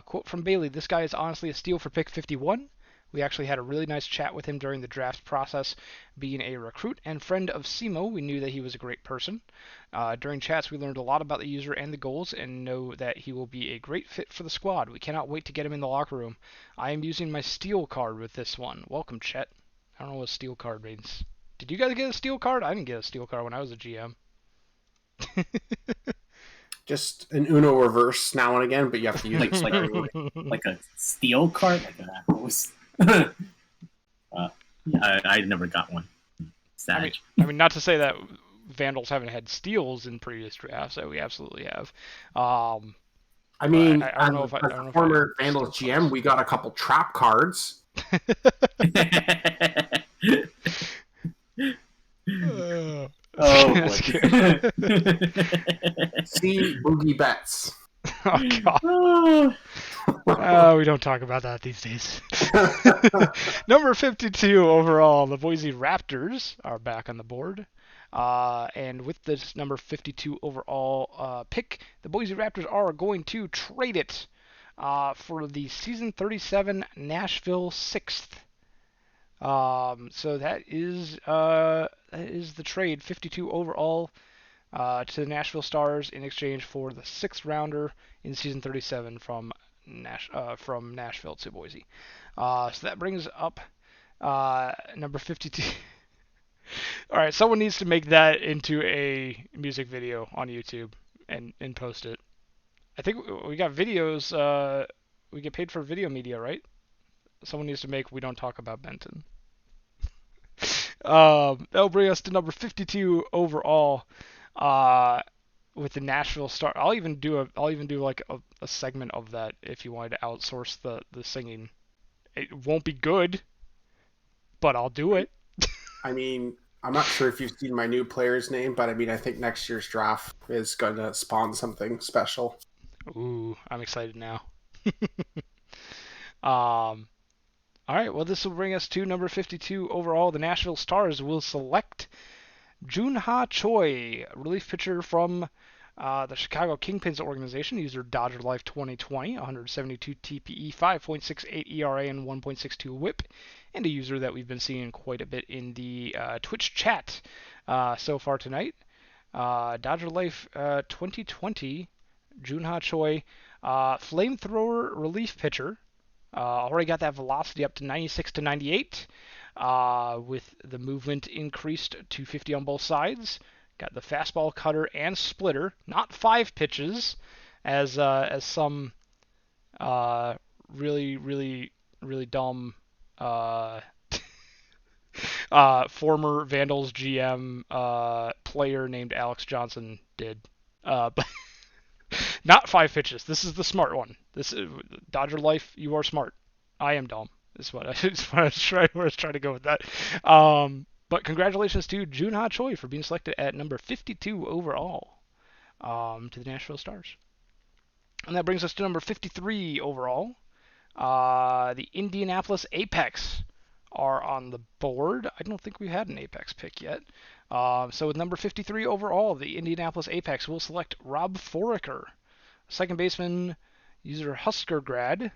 Quote from Bailey, "This guy is honestly a steal for pick 51. We actually had a really nice chat with him during the draft process. Being a recruit and friend of Simo, we knew that he was a great person. During chats, we learned a lot about the user and the goals and know that he will be a great fit for the squad. We cannot wait to get him in the locker room. I am using my steel card with this one. Welcome, Chet." I don't know what steel card means. Did you guys get a steel card? I didn't get a steel card when I was a GM. Just an Uno reverse now and again, but you have to use it sparingly. Like a steel card? Like what was... I never got one. Sad. I mean, not to say that Vandals haven't had steals in previous drafts, that we absolutely have. I mean, I don't know if I, as a former Vandals GM, we got a couple trap cards. Oh, That's boy. See Boogie Bets. Oh, God. Oh, we don't talk about that these days. Number 52 overall, the Boise Raptors are back on the board. And with this number 52 overall pick, the Boise Raptors are going to trade it for the season 37 Nashville 6th. So that is the trade, 52 overall to the Nashville Stars in exchange for the 6th rounder in season 37 from Nashville to Boise. So that brings up number 52. All right, someone needs to make that into a music video on YouTube and post it. I think we got videos. We get paid for video media, right? Someone needs to make "We Don't Talk About Benton." That'll bring us to number 52 overall. With the Nashville Star. I'll even do like a segment of that if you wanted to outsource the singing. It won't be good, but I'll do it. I mean, I'm not sure if you've seen my new player's name, but I mean, I think next year's draft is going to spawn something special. Ooh, I'm excited now. All right, well, this will bring us to number 52 overall. The Nashville Stars will select Junha Choi, relief pitcher from the Chicago Kingpins organization, user Dodger Life 2020, 172 TPE, 5.68 ERA, and 1.62 WHIP, and a user that we've been seeing quite a bit in the Twitch chat so far tonight. Dodger Life 2020, Junha Choi, flamethrower relief pitcher. Already got that velocity up to 96 to 98. With the movement increased to 50 on both sides. Got the fastball, cutter, and splitter. Not 5 pitches, as some really dumb former Vandals GM player named Alex Johnson did. But not 5 pitches. This is the smart one. This is Dodger Life. You are smart. I am dumb. Is what I was trying to go with that. But congratulations to Junha Choi for being selected at number 52 overall to the Nashville Stars. And that brings us to number 53 overall. The Indianapolis Apex are on the board. I don't think we had an Apex pick yet. So with number 53 overall, the Indianapolis Apex will select Rob Foraker, second baseman, user Huskergrad.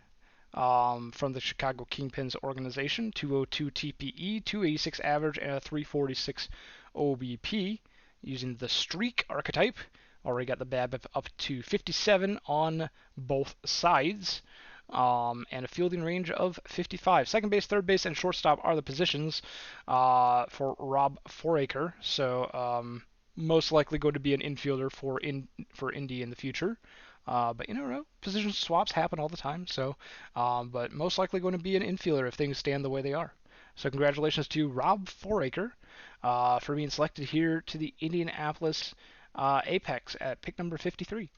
from the Chicago Kingpins organization. 202 TPE, 286 average, and a 346 OBP. Using the streak archetype. Already got the BABIP up to 57 on both sides. And a fielding range of 55. Second base, third base, and shortstop are the positions for Rob Foraker. So most likely going to be an infielder for Indy in the future. But you never know. Position swaps happen all the time. So, but most likely going to be an infielder if things stand the way they are. So congratulations to Rob Foraker for being selected here to the Indianapolis Apex at pick number 53.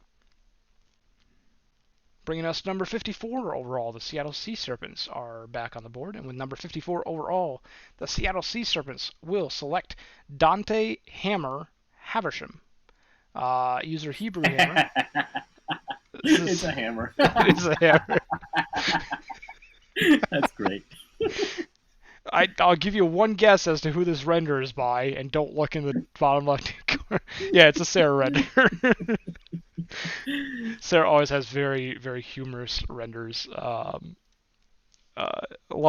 Bringing us number 54 overall, the Seattle Sea Serpents are back on the board. And with number 54 overall, the Seattle Sea Serpents will select Dante Hammer Haversham. User Hebrew Hammer. It's a hammer. It is a hammer. That's great. I'll give you one guess as to who this render is by, and don't look in the bottom left corner. Yeah, it's a Sarah render. Sarah always has very, very humorous renders. Love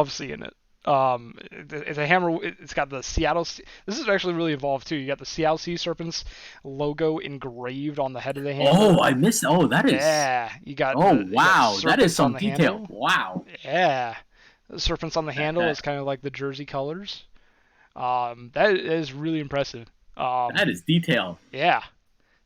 seeing it. It's a hammer. It's got the Seattle. This is actually really involved too. You got the Seattle Sea Serpents logo engraved on the head of the hammer. Oh, I missed. Oh, that is. Yeah, you got. Oh, you got wow. That is serpents on some the detail. handle. Wow. Yeah, the serpents on the handle is kind of like the jersey colors. That is really impressive. That is detail. Yeah.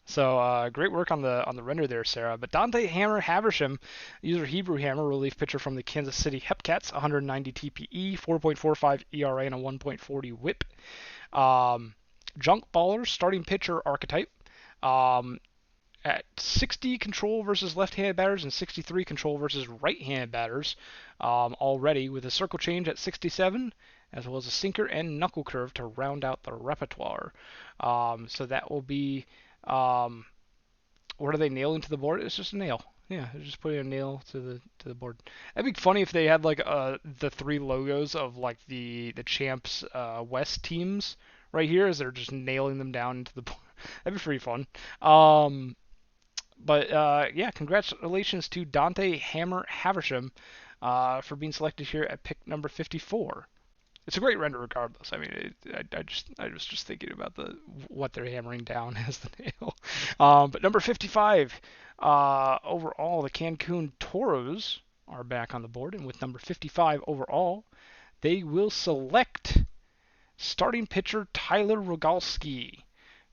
So great work on the render there, Sarah. But Dante Hammer Haversham, user Hebrew Hammer, relief pitcher from the Kansas City Hepcats, 190 TPE, 4.45 ERA, and a 1.40 WHIP. Junk baller, starting pitcher archetype. At 60 control versus left-handed batters and 63 control versus right-handed batters already, with a circle change at 67, as well as a sinker and knuckle curve to round out the repertoire. So that will be. What are they nailing to the board? It's just a nail. Yeah, they're just putting a nail to the board. That'd be funny if they had like the three logos of like the champs West teams right here, as they're just nailing them down into the board. That'd be pretty fun. But yeah, congratulations to Dante Hammer Haversham for being selected here at pick number 54. It's a great render regardless. I mean, I was just thinking about what they're hammering down as the nail. But number 55 overall, the Cancun Toros are back on the board, and with number 55 overall, they will select starting pitcher Tyler Rogalski.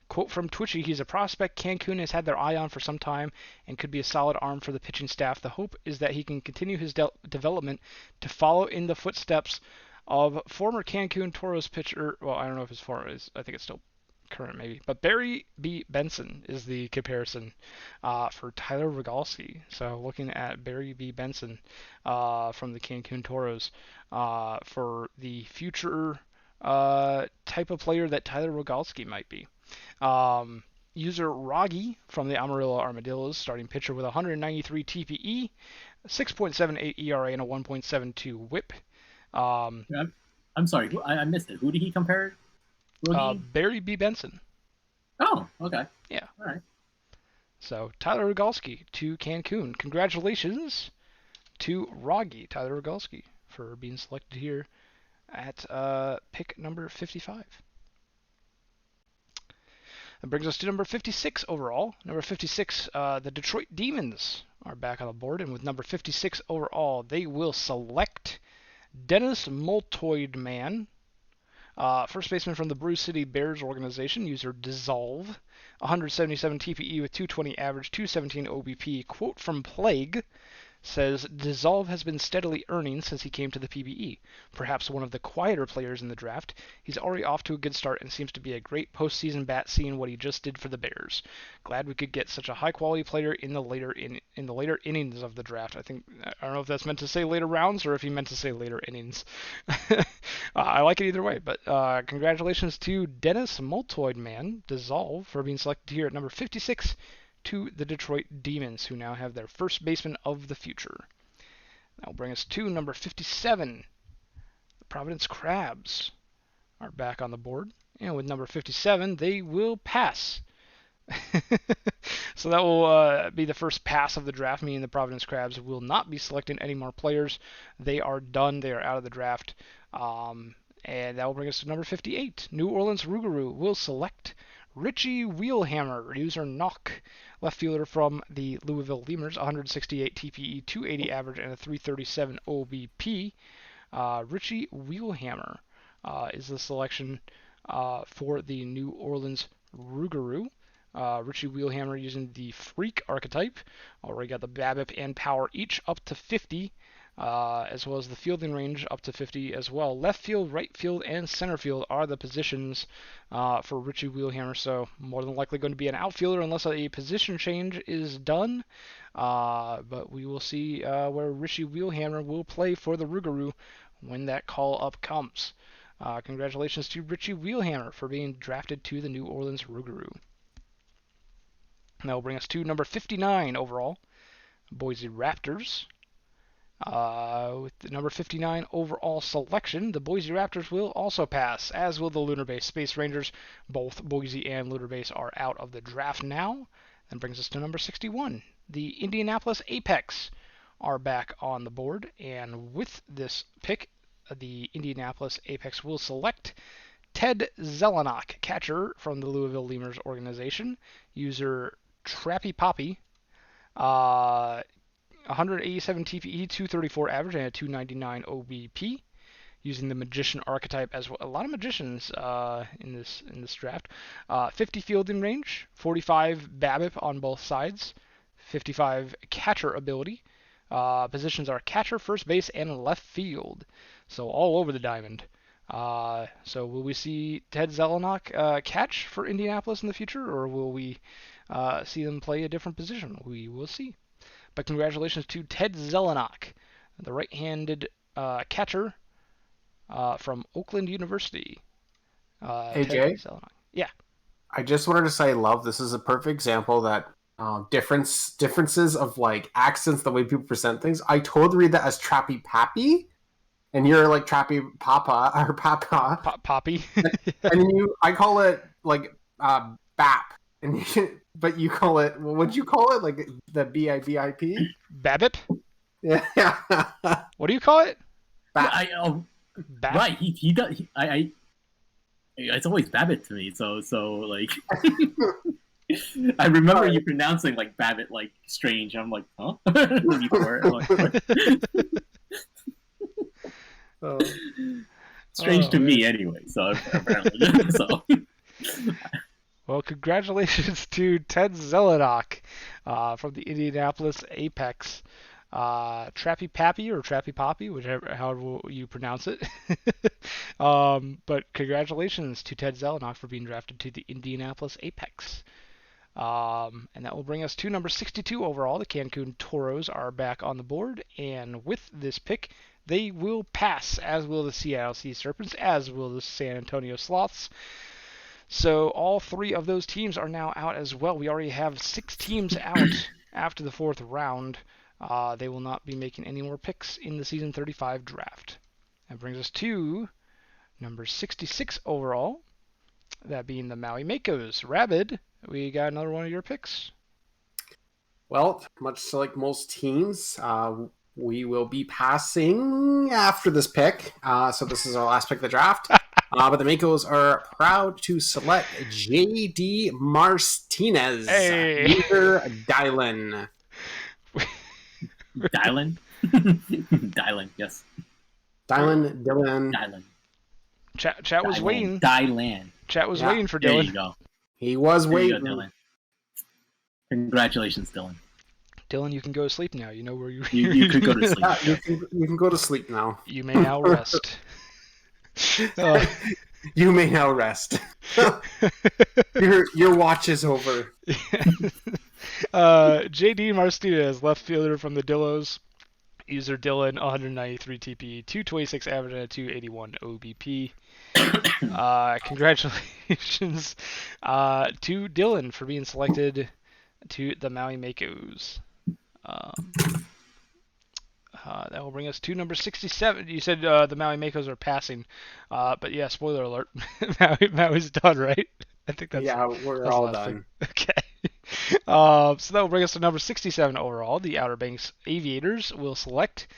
Quote from Twitchy, he's a prospect Cancun has had their eye on for some time and could be a solid arm for the pitching staff. The hope is that he can continue his development to follow in the footsteps of former Cancun Toros pitcher, well, I don't know if his former is, I think it's still current maybe, but Barry B. Benson is the comparison for Tyler Rogalski. So looking at Barry B. Benson from the Cancun Toros for the future type of player that Tyler Rogalski might be. User Roggy from the Amarillo Armadillos, starting pitcher with 193 TPE, 6.78 ERA, and a 1.72 WHIP. I'm sorry, I missed it. Who did he compare? Barry B. Benson. Oh, okay. Yeah. All right. So Tyler Rogalski to Cancun. Congratulations to Roggy, Tyler Rogalski, for being selected here at pick number 55. That brings us to number 56 overall. Number 56, the Detroit Demons are back on the board, and with number 56 overall, they will select Dennis Moltoidman, first baseman from the Brew City Bears organization, user Dissolve, 177 TPE with 220 average, 217 OBP. Quote from Plague says, Dissolve has been steadily earning since he came to the PBE. Perhaps one of the quieter players in the draft, he's already off to a good start and seems to be a great postseason bat, seeing what he just did for the Bears. Glad we could get such a high-quality player in the later innings of the draft. I don't know if that's meant to say later rounds or if he meant to say later innings. I like it either way, but congratulations to Dennis Moltoidman, Dissolve, for being selected here at number 56 to the Detroit Demons, who now have their first baseman of the future. That will bring us to number 57. The Providence Crabs are back on the board. And with number 57, they will pass So that will be the first pass of the draft, meaning the Providence Crabs will not be selecting any more players. They are done. They are out of the draft. And that will bring us to number 58. New Orleans Rougarou will select Richie Wheelhammer, user Knock, left fielder from the Louisville Lemurs, 168 TPE, 280 average, and a 337 OBP. Richie Wheelhammer is the selection for the New Orleans Rougarou. Richie Wheelhammer using the Freak archetype. Already got the BABIP and power each up to 50, as well as the fielding range up to 50 as well. Left field, right field, and center field are the positions for Richie Wheelhammer, so more than likely going to be an outfielder unless a position change is done. But we will see where Richie Wheelhammer will play for the Rougarou when that call up comes. Congratulations to Richie Wheelhammer for being drafted to the New Orleans Rougarou. That will bring us to number 59 overall, Boise Raptors. With the number 59 overall selection, the Boise Raptors will also pass, as will the Lunar Base Space Rangers. Both Boise and Lunar Base are out of the draft now. That brings us to number 61. The Indianapolis Apex are back on the board, and with this pick, the Indianapolis Apex will select Ted Zelenak, catcher from the Louisville Lemurs organization, user Trappy Poppy, 187 TPE, 234 average, and a 299 OBP, using the Magician archetype as well. A lot of Magicians in this draft. 50 fielding range, 45 BABIP on both sides, 55 catcher ability. Positions are catcher, first base, and left field, so all over the diamond. So will we see Ted Zelenak catch for Indianapolis in the future, or will we see them play a different position? We will see. But congratulations to Ted Zelenak, the right-handed catcher from Oakland University. Hey, Ted Jay? Zelenak. Yeah. I just wanted to say, love. This is a perfect example that differences of like accents, the way people present things. I totally read that as Trappy Pappy, and you're like Trappy Papa or Papa, Poppy. and I call it like Bap, and but you call it, what'd you call it? Like the BIBIP? BABIP? Yeah. What do you call it? Bap. Bap? Right, he does. It's always Babbitt to me. So like, I remember you pronouncing like Babbitt like strange. I'm like, huh? Before, I'm like, what? Oh. Strange to me anyway. So apparently, so. Well, congratulations to Ted Zelenak from the Indianapolis Apex. Trappy Pappy or Trappy Poppy, however you pronounce it. But congratulations to Ted Zelenak for being drafted to the Indianapolis Apex. And that will bring us to number 62 overall. The Cancun Toros are back on the board, and with this pick, they will pass, as will the Seattle Sea Serpents, as will the San Antonio Sloths. So all three of those teams are now out as well. We already have 6 teams out after the 4th round. They will not be making any more picks in the Season 35 draft. That brings us to number 66 overall, that being the Maui Makos. Rabid, we got another one of your picks. Well, much like most teams, we will be passing after this pick. So this is our last pick of the draft. But the Makos are proud to select J.D. Martinez, user Dylan. Dylan? Dylan, yes. Dylan. Chat was waiting. Dylan. Chat was waiting for There Dylan. you go. He was There you waiting. go, Dylan. Congratulations, Dylan. Dylan, you can go to sleep now. You know where you You could go to sleep. Yeah, you can go to sleep now. You may now rest. You may now rest. Your watch is over. J.D. Martinez, left fielder from the Dillos. User Dylan, 193 TP, 226 average, and a 281 OBP. Congratulations to Dylan for being selected to the Maui Makos. That will bring us to number 67. You said the Maui Makos are passing, but yeah, spoiler alert, Maui's done, right? I think that's Yeah, we're that's the all last pick. done. Okay. So that will bring us to number 67 overall. The Outer Banks Aviators will select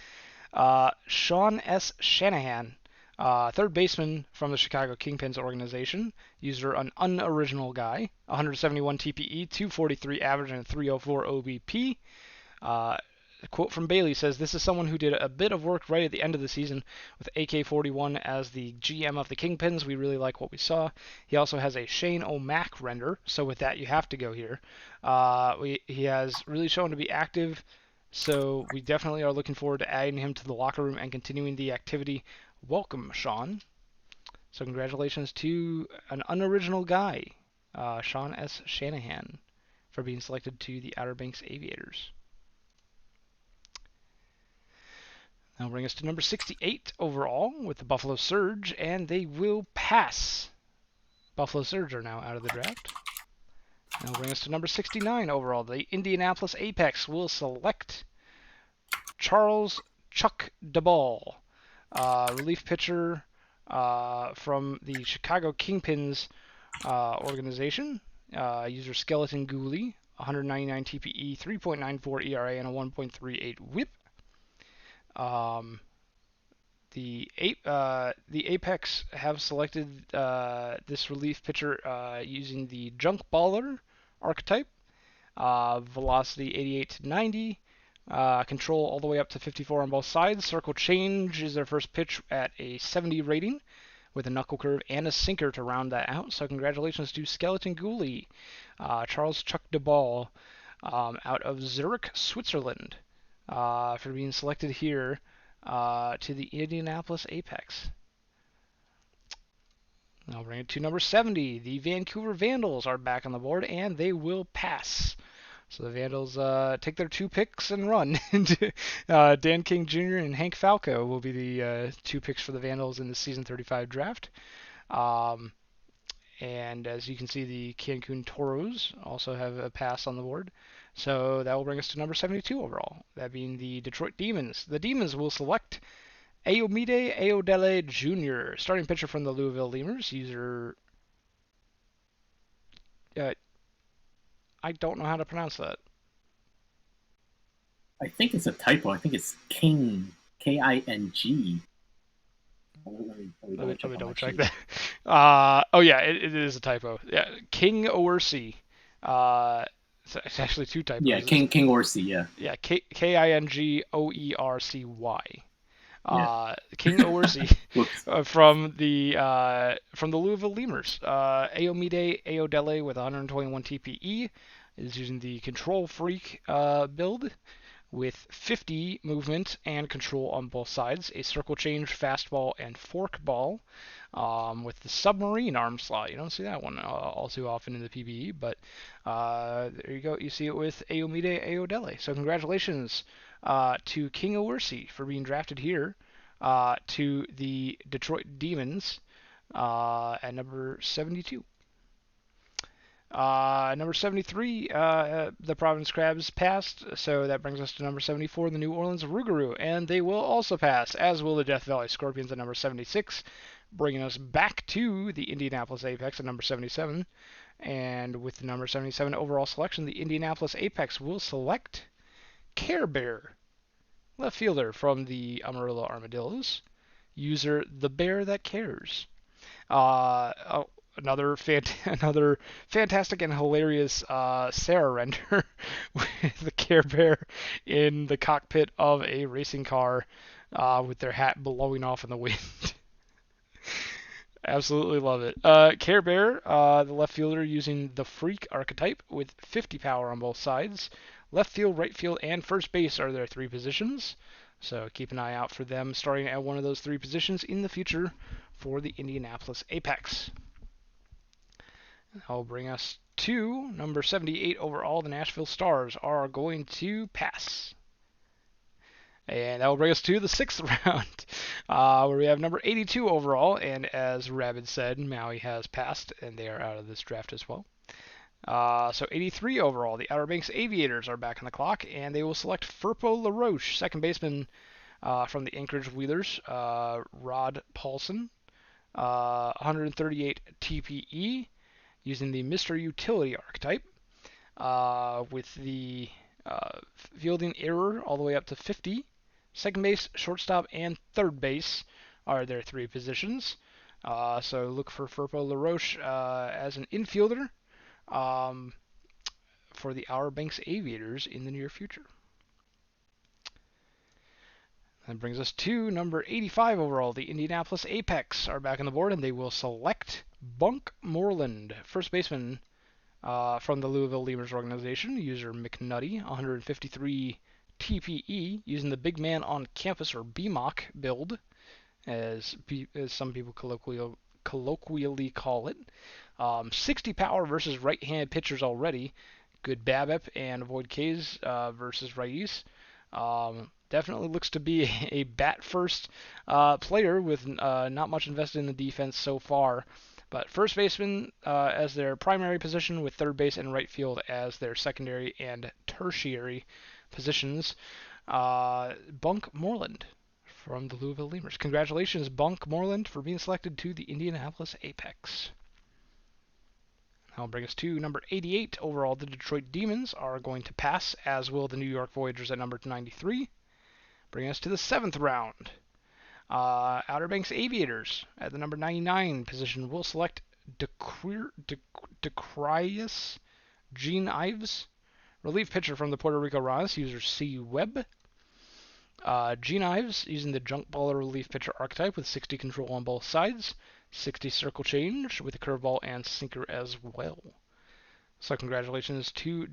Sean S. Shanahan, third baseman from the Chicago Kingpins organization. User an unoriginal guy. 171 TPE, 243 average, and 304 OBP. A quote from Bailey says, "This is someone who did a bit of work right at the end of the season with AK-41 as the GM of the Kingpins. We really like what we saw. He also has a Shane O'Mac render, so with that you have to go here. He has really shown to be active, so we definitely are looking forward to adding him to the locker room and continuing the activity. Welcome, Sean." So congratulations to an unoriginal guy, Sean S. Shanahan, for being selected to the Outer Banks Aviators. That'll bring us to number 68 overall with the Buffalo Surge, and they will pass. Buffalo Surge are now out of the draft. That'll bring us to number 69 overall. The Indianapolis Apex will select Charles Chuck DeBall, relief pitcher from the Chicago Kingpins organization. User Skeleton Ghoulie, 199 TPE, 3.94 ERA, and a 1.38 WHIP. The Apex have selected this relief pitcher using the Junk Baller archetype. Velocity 88 to 90. Control all the way up to 54 on both sides. Circle change is their first pitch at a 70 rating with a knuckle curve and a sinker to round that out. So congratulations to Skeleton Ghoulie, Charles Chuck DeBall, out of Zurich, Switzerland, for being selected here to the Indianapolis Apex. I'll bring it to number 70. The Vancouver Vandals are back on the board, and they will pass. So the Vandals take their 2 picks and run. Dan King Jr. and Hank Falco will be the 2 picks for the Vandals in the Season 35 draft. And as you can see, the Cancun Toros also have a pass on the board. So that will bring us to number 72 overall, that being the Detroit Demons. The Demons will select Ayomide Ayodele Jr., starting pitcher from the Louisville Lemurs. User... I don't know how to pronounce that. I think it's a typo. I think it's King, King. Let me double check that. Oh yeah, it is a typo. Yeah, King Owercy. It's actually 2 typos. Yeah, King Orsey. Yeah. Yeah, Kingoercy. Yeah. King Owercy from the Louisville Lemurs. Ayomide Ayodele with 121 TPE is using the Control Freak build with 50 movement and control on both sides, a circle change, fastball, and forkball, with the submarine arm slot. You don't see that one all too often in the PBE, but there you go. You see it with Ayomide Ayodele. So congratulations to King Owercy for being drafted here to the Detroit Demons at number 72. Number 73, the Providence Crabs passed, so that brings us to number 74, the New Orleans Rougarou, and they will also pass, as will the Death Valley Scorpions at number 76, bringing us back to the Indianapolis Apex at number 77. And with the number 77 overall selection, the Indianapolis Apex will select Care Bear, left fielder from the Amarillo Armadillos. User the Bear That Cares. Another fantastic and hilarious Sarah render with the Care Bear in the cockpit of a racing car with their hat blowing off in the wind. Absolutely love it. Care Bear, the left fielder using the Freak archetype with 50 power on both sides. Left field, right field, and first base are their 3 positions. So keep an eye out for them starting at one of those 3 positions in the future for the Indianapolis Apex. That'll bring us to number 78 overall. The Nashville Stars are going to pass. And that will bring us to the 6th round, where we have number 82 overall. And as Rabid said, Maui has passed, and they are out of this draft as well. So 83 overall, the Outer Banks Aviators are back on the clock, and they will select Firpo LaRoche, second baseman from the Anchorage Wheelers, Rod Paulson, 138 TPE. using the Mr. Utility archetype, with the fielding error all the way up to 50. Second base, shortstop, and third base are their three positions. So look for Furpo LaRoche as an infielder for the Outer Banks Aviators in the near future. That brings us to number 85 overall. The Indianapolis Apex are back on the board, and they will select Bunk Moreland, first baseman from the Louisville Lemurs organization. User McNutty, 153 TPE, using the Big Man on Campus, or BMOC build, as some people colloquially call it. 60 power versus right-handed pitchers already. Good BABIP and avoid Ks versus righties. Definitely looks to be a bat-first player with not much invested in the defense so far. But first baseman as their primary position, with third base and right field as their secondary and tertiary positions. Bunk Moreland from the Louisville Lemurs. Congratulations, Bunk Moreland, for being selected to the Indianapolis Apex. That'll bring us to number 88 overall. The Detroit Demons are going to pass, as will the New York Voyagers at number 93. Bringing us to the 7th round. Outer Banks Aviators at the number 99 position will select Decrius Gene Ives, relief pitcher from the Puerto Rico Ranas, user C. Webb. Gene Ives, using the junk baller relief pitcher archetype with 60 control on both sides, 60 circle change with a curveball and sinker as well. So congratulations to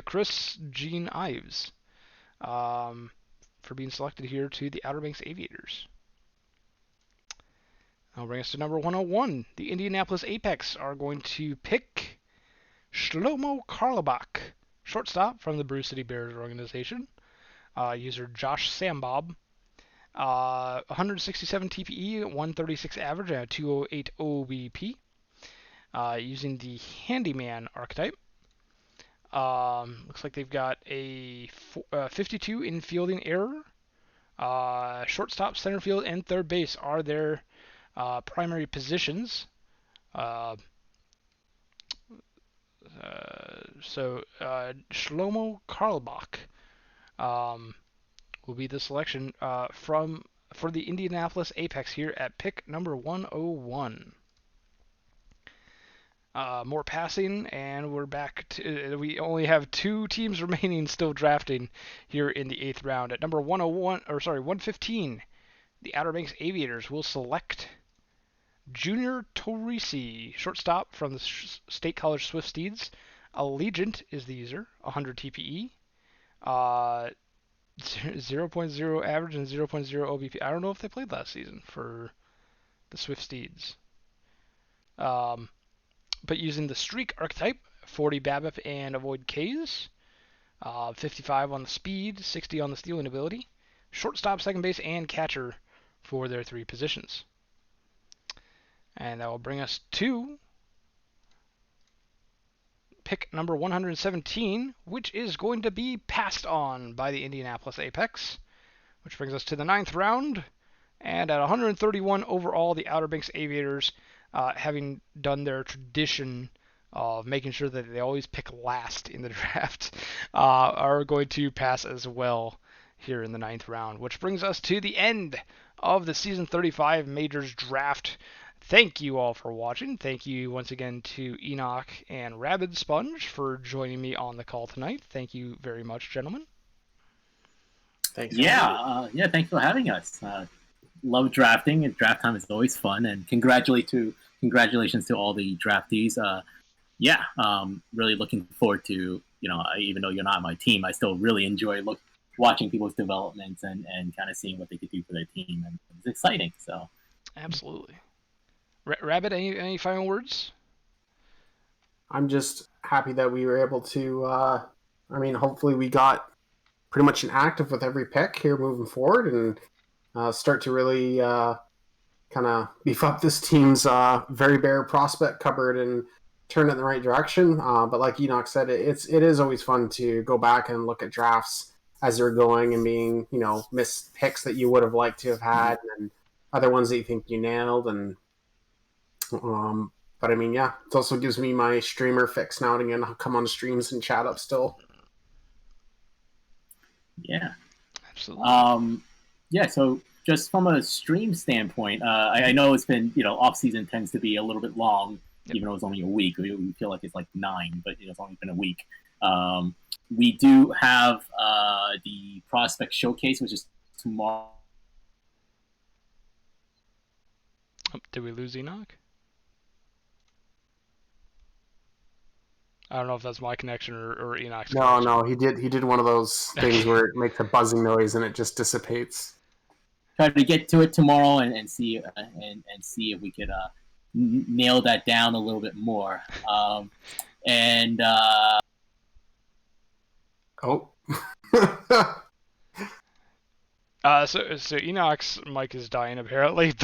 Chris Gene Ives for being selected here to the Outer Banks Aviators. That'll bring us to number 101. The Indianapolis Apex are going to pick Shlomo Karlbach, shortstop from the Brew City Bears organization. User Josh Sambob. 167 TPE, 136 average, and a 208 OBP. Using the Handyman archetype. Looks like they've got a 52 in fielding error. Shortstop, center field, and third base are their primary positions. So Shlomo Karlbach will be the selection for the Indianapolis Apex here at pick number 101. More passing, and we're back to. We only have two teams remaining still drafting here in the 8th round. At number 115, the Outer Banks Aviators will select Junior Torrisi, shortstop from the State College Swift Steeds. Allegiant is the user, 100 TPE, 0.0 average and 0.0 OBP. I don't know if they played last season for the Swift Steeds. But using the Streak archetype, 40 BABIP and avoid Ks, 55 on the speed, 60 on the stealing ability, shortstop, second base, and catcher for their three positions. And that will bring us to pick number 117, which is going to be passed on by the Indianapolis Apex, which brings us to the 9th round. And at 131 overall, the Outer Banks Aviators, having done their tradition of making sure that they always pick last in the draft, are going to pass as well here in the 9th round, which brings us to the end of the Season 35 Majors Draft. Thank you all for watching. Thank you once again to Enoch and Rabid Sponge for joining me on the call tonight. Thank you very much, gentlemen. Thanks. Thanks for having us. Love drafting, and draft time is always fun. And congratulations to all the draftees. Really looking forward to, even though you're not on my team, I still really enjoy watching people's developments and kind of seeing what they could do for their team, and it's exciting. So absolutely. Rabbit, any final words? I'm just happy that we were able to. Hopefully we got pretty much an active with every pick here moving forward, and start to really kind of beef up this team's very bare prospect cupboard and turn it in the right direction. But like Enoch said, it is always fun to go back and look at drafts as they're going and being, missed picks that you would have liked to have had, and other ones that you think you nailed. And But I mean, yeah, it also gives me my streamer fix now and again. I'll come on streams and chat up still. Yeah. Absolutely. Yeah. So just from a stream standpoint, I know it's been, off season tends to be a little bit long, Yep. even though it's only a week. We feel like it's like 9, but it's only been a week. We do have the prospect showcase, which is tomorrow. Oh, did we lose Enoch? I don't know if that's my connection or Enoch's connection. No, he did one of those things where it makes a buzzing noise and it just dissipates. Try to get to it tomorrow and see and see if we could nail that down a little bit more. And So Enoch's mic is dying apparently,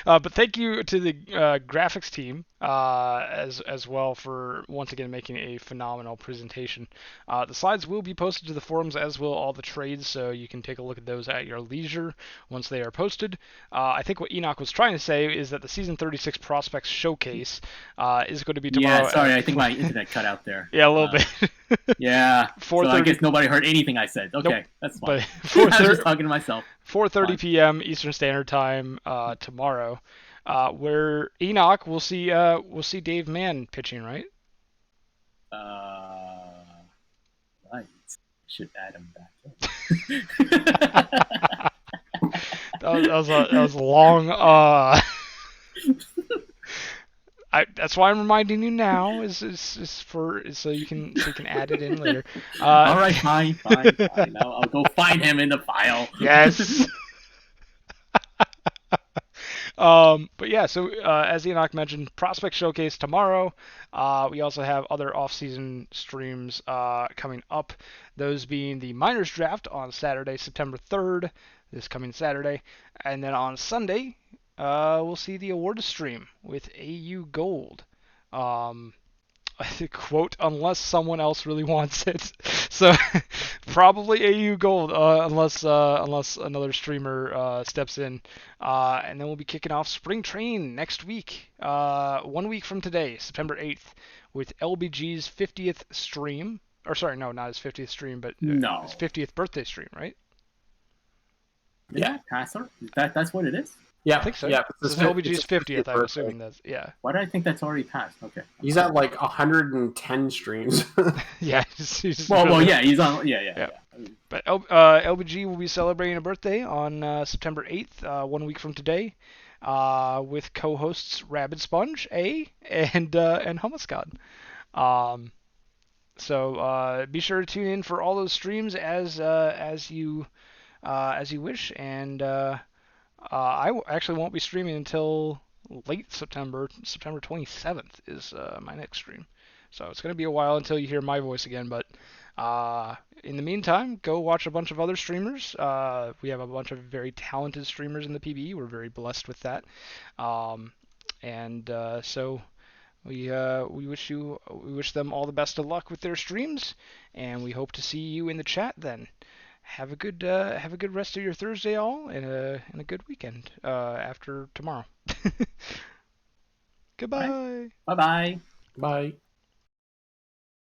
but thank you to the graphics team as well for once again making a phenomenal presentation. The slides will be posted to the forums, as will all the trades, so you can take a look at those at your leisure once they are posted. I think what Enoch was trying to say is that the Season 36 Prospects Showcase is going to be tomorrow. Yeah, sorry, I think my internet cut out there. Yeah, a little bit. Yeah, so I guess nobody heard anything I said. Okay, nope. That's fine. But I was just talking to myself. 4:30 p.m. Eastern Standard Time tomorrow, where Enoch we'll see Dave Mann pitching, right? Right. Should add him back. that was a long. That's why I'm reminding you now. Is for so you can add it in later. All right, fine. I'll go find him in the file. Yes. But yeah, so as Enoch mentioned, Prospect Showcase tomorrow. We also have other off-season streams coming up. Those being the Minors Draft on Saturday, September 3rd, this coming Saturday, and then on Sunday, we'll see the awards stream with AU Gold. Quote, unless someone else really wants it. So probably AU Gold, unless another streamer steps in. And then we'll be kicking off Spring Train next week, 1 week from today, September 8th, with LBG's 50th stream. Or sorry, no, not his 50th stream, but his 50th birthday stream, right? Yeah, Passer. That's what it is. Yeah, I think so. Yeah, this is LBG's 50th. I'm assuming that's Why do I think that's already passed? Okay. He's at like 110 streams. Yeah. He's well, yeah, he's on. Yeah. But LBG will be celebrating a birthday on September 8th, 1 week from today, with co-hosts Rabid Sponge, and Hummus God. So be sure to tune in for all those streams as you wish, and I actually won't be streaming until late September. September 27th is my next stream. So it's going to be a while until you hear my voice again, but in the meantime, go watch a bunch of other streamers. We have a bunch of very talented streamers in the PBE. We're very blessed with that. So we wish them all the best of luck with their streams, and we hope to see you in the chat then. Have a good rest of your Thursday, all, and a good weekend after tomorrow. Goodbye. Bye. Bye.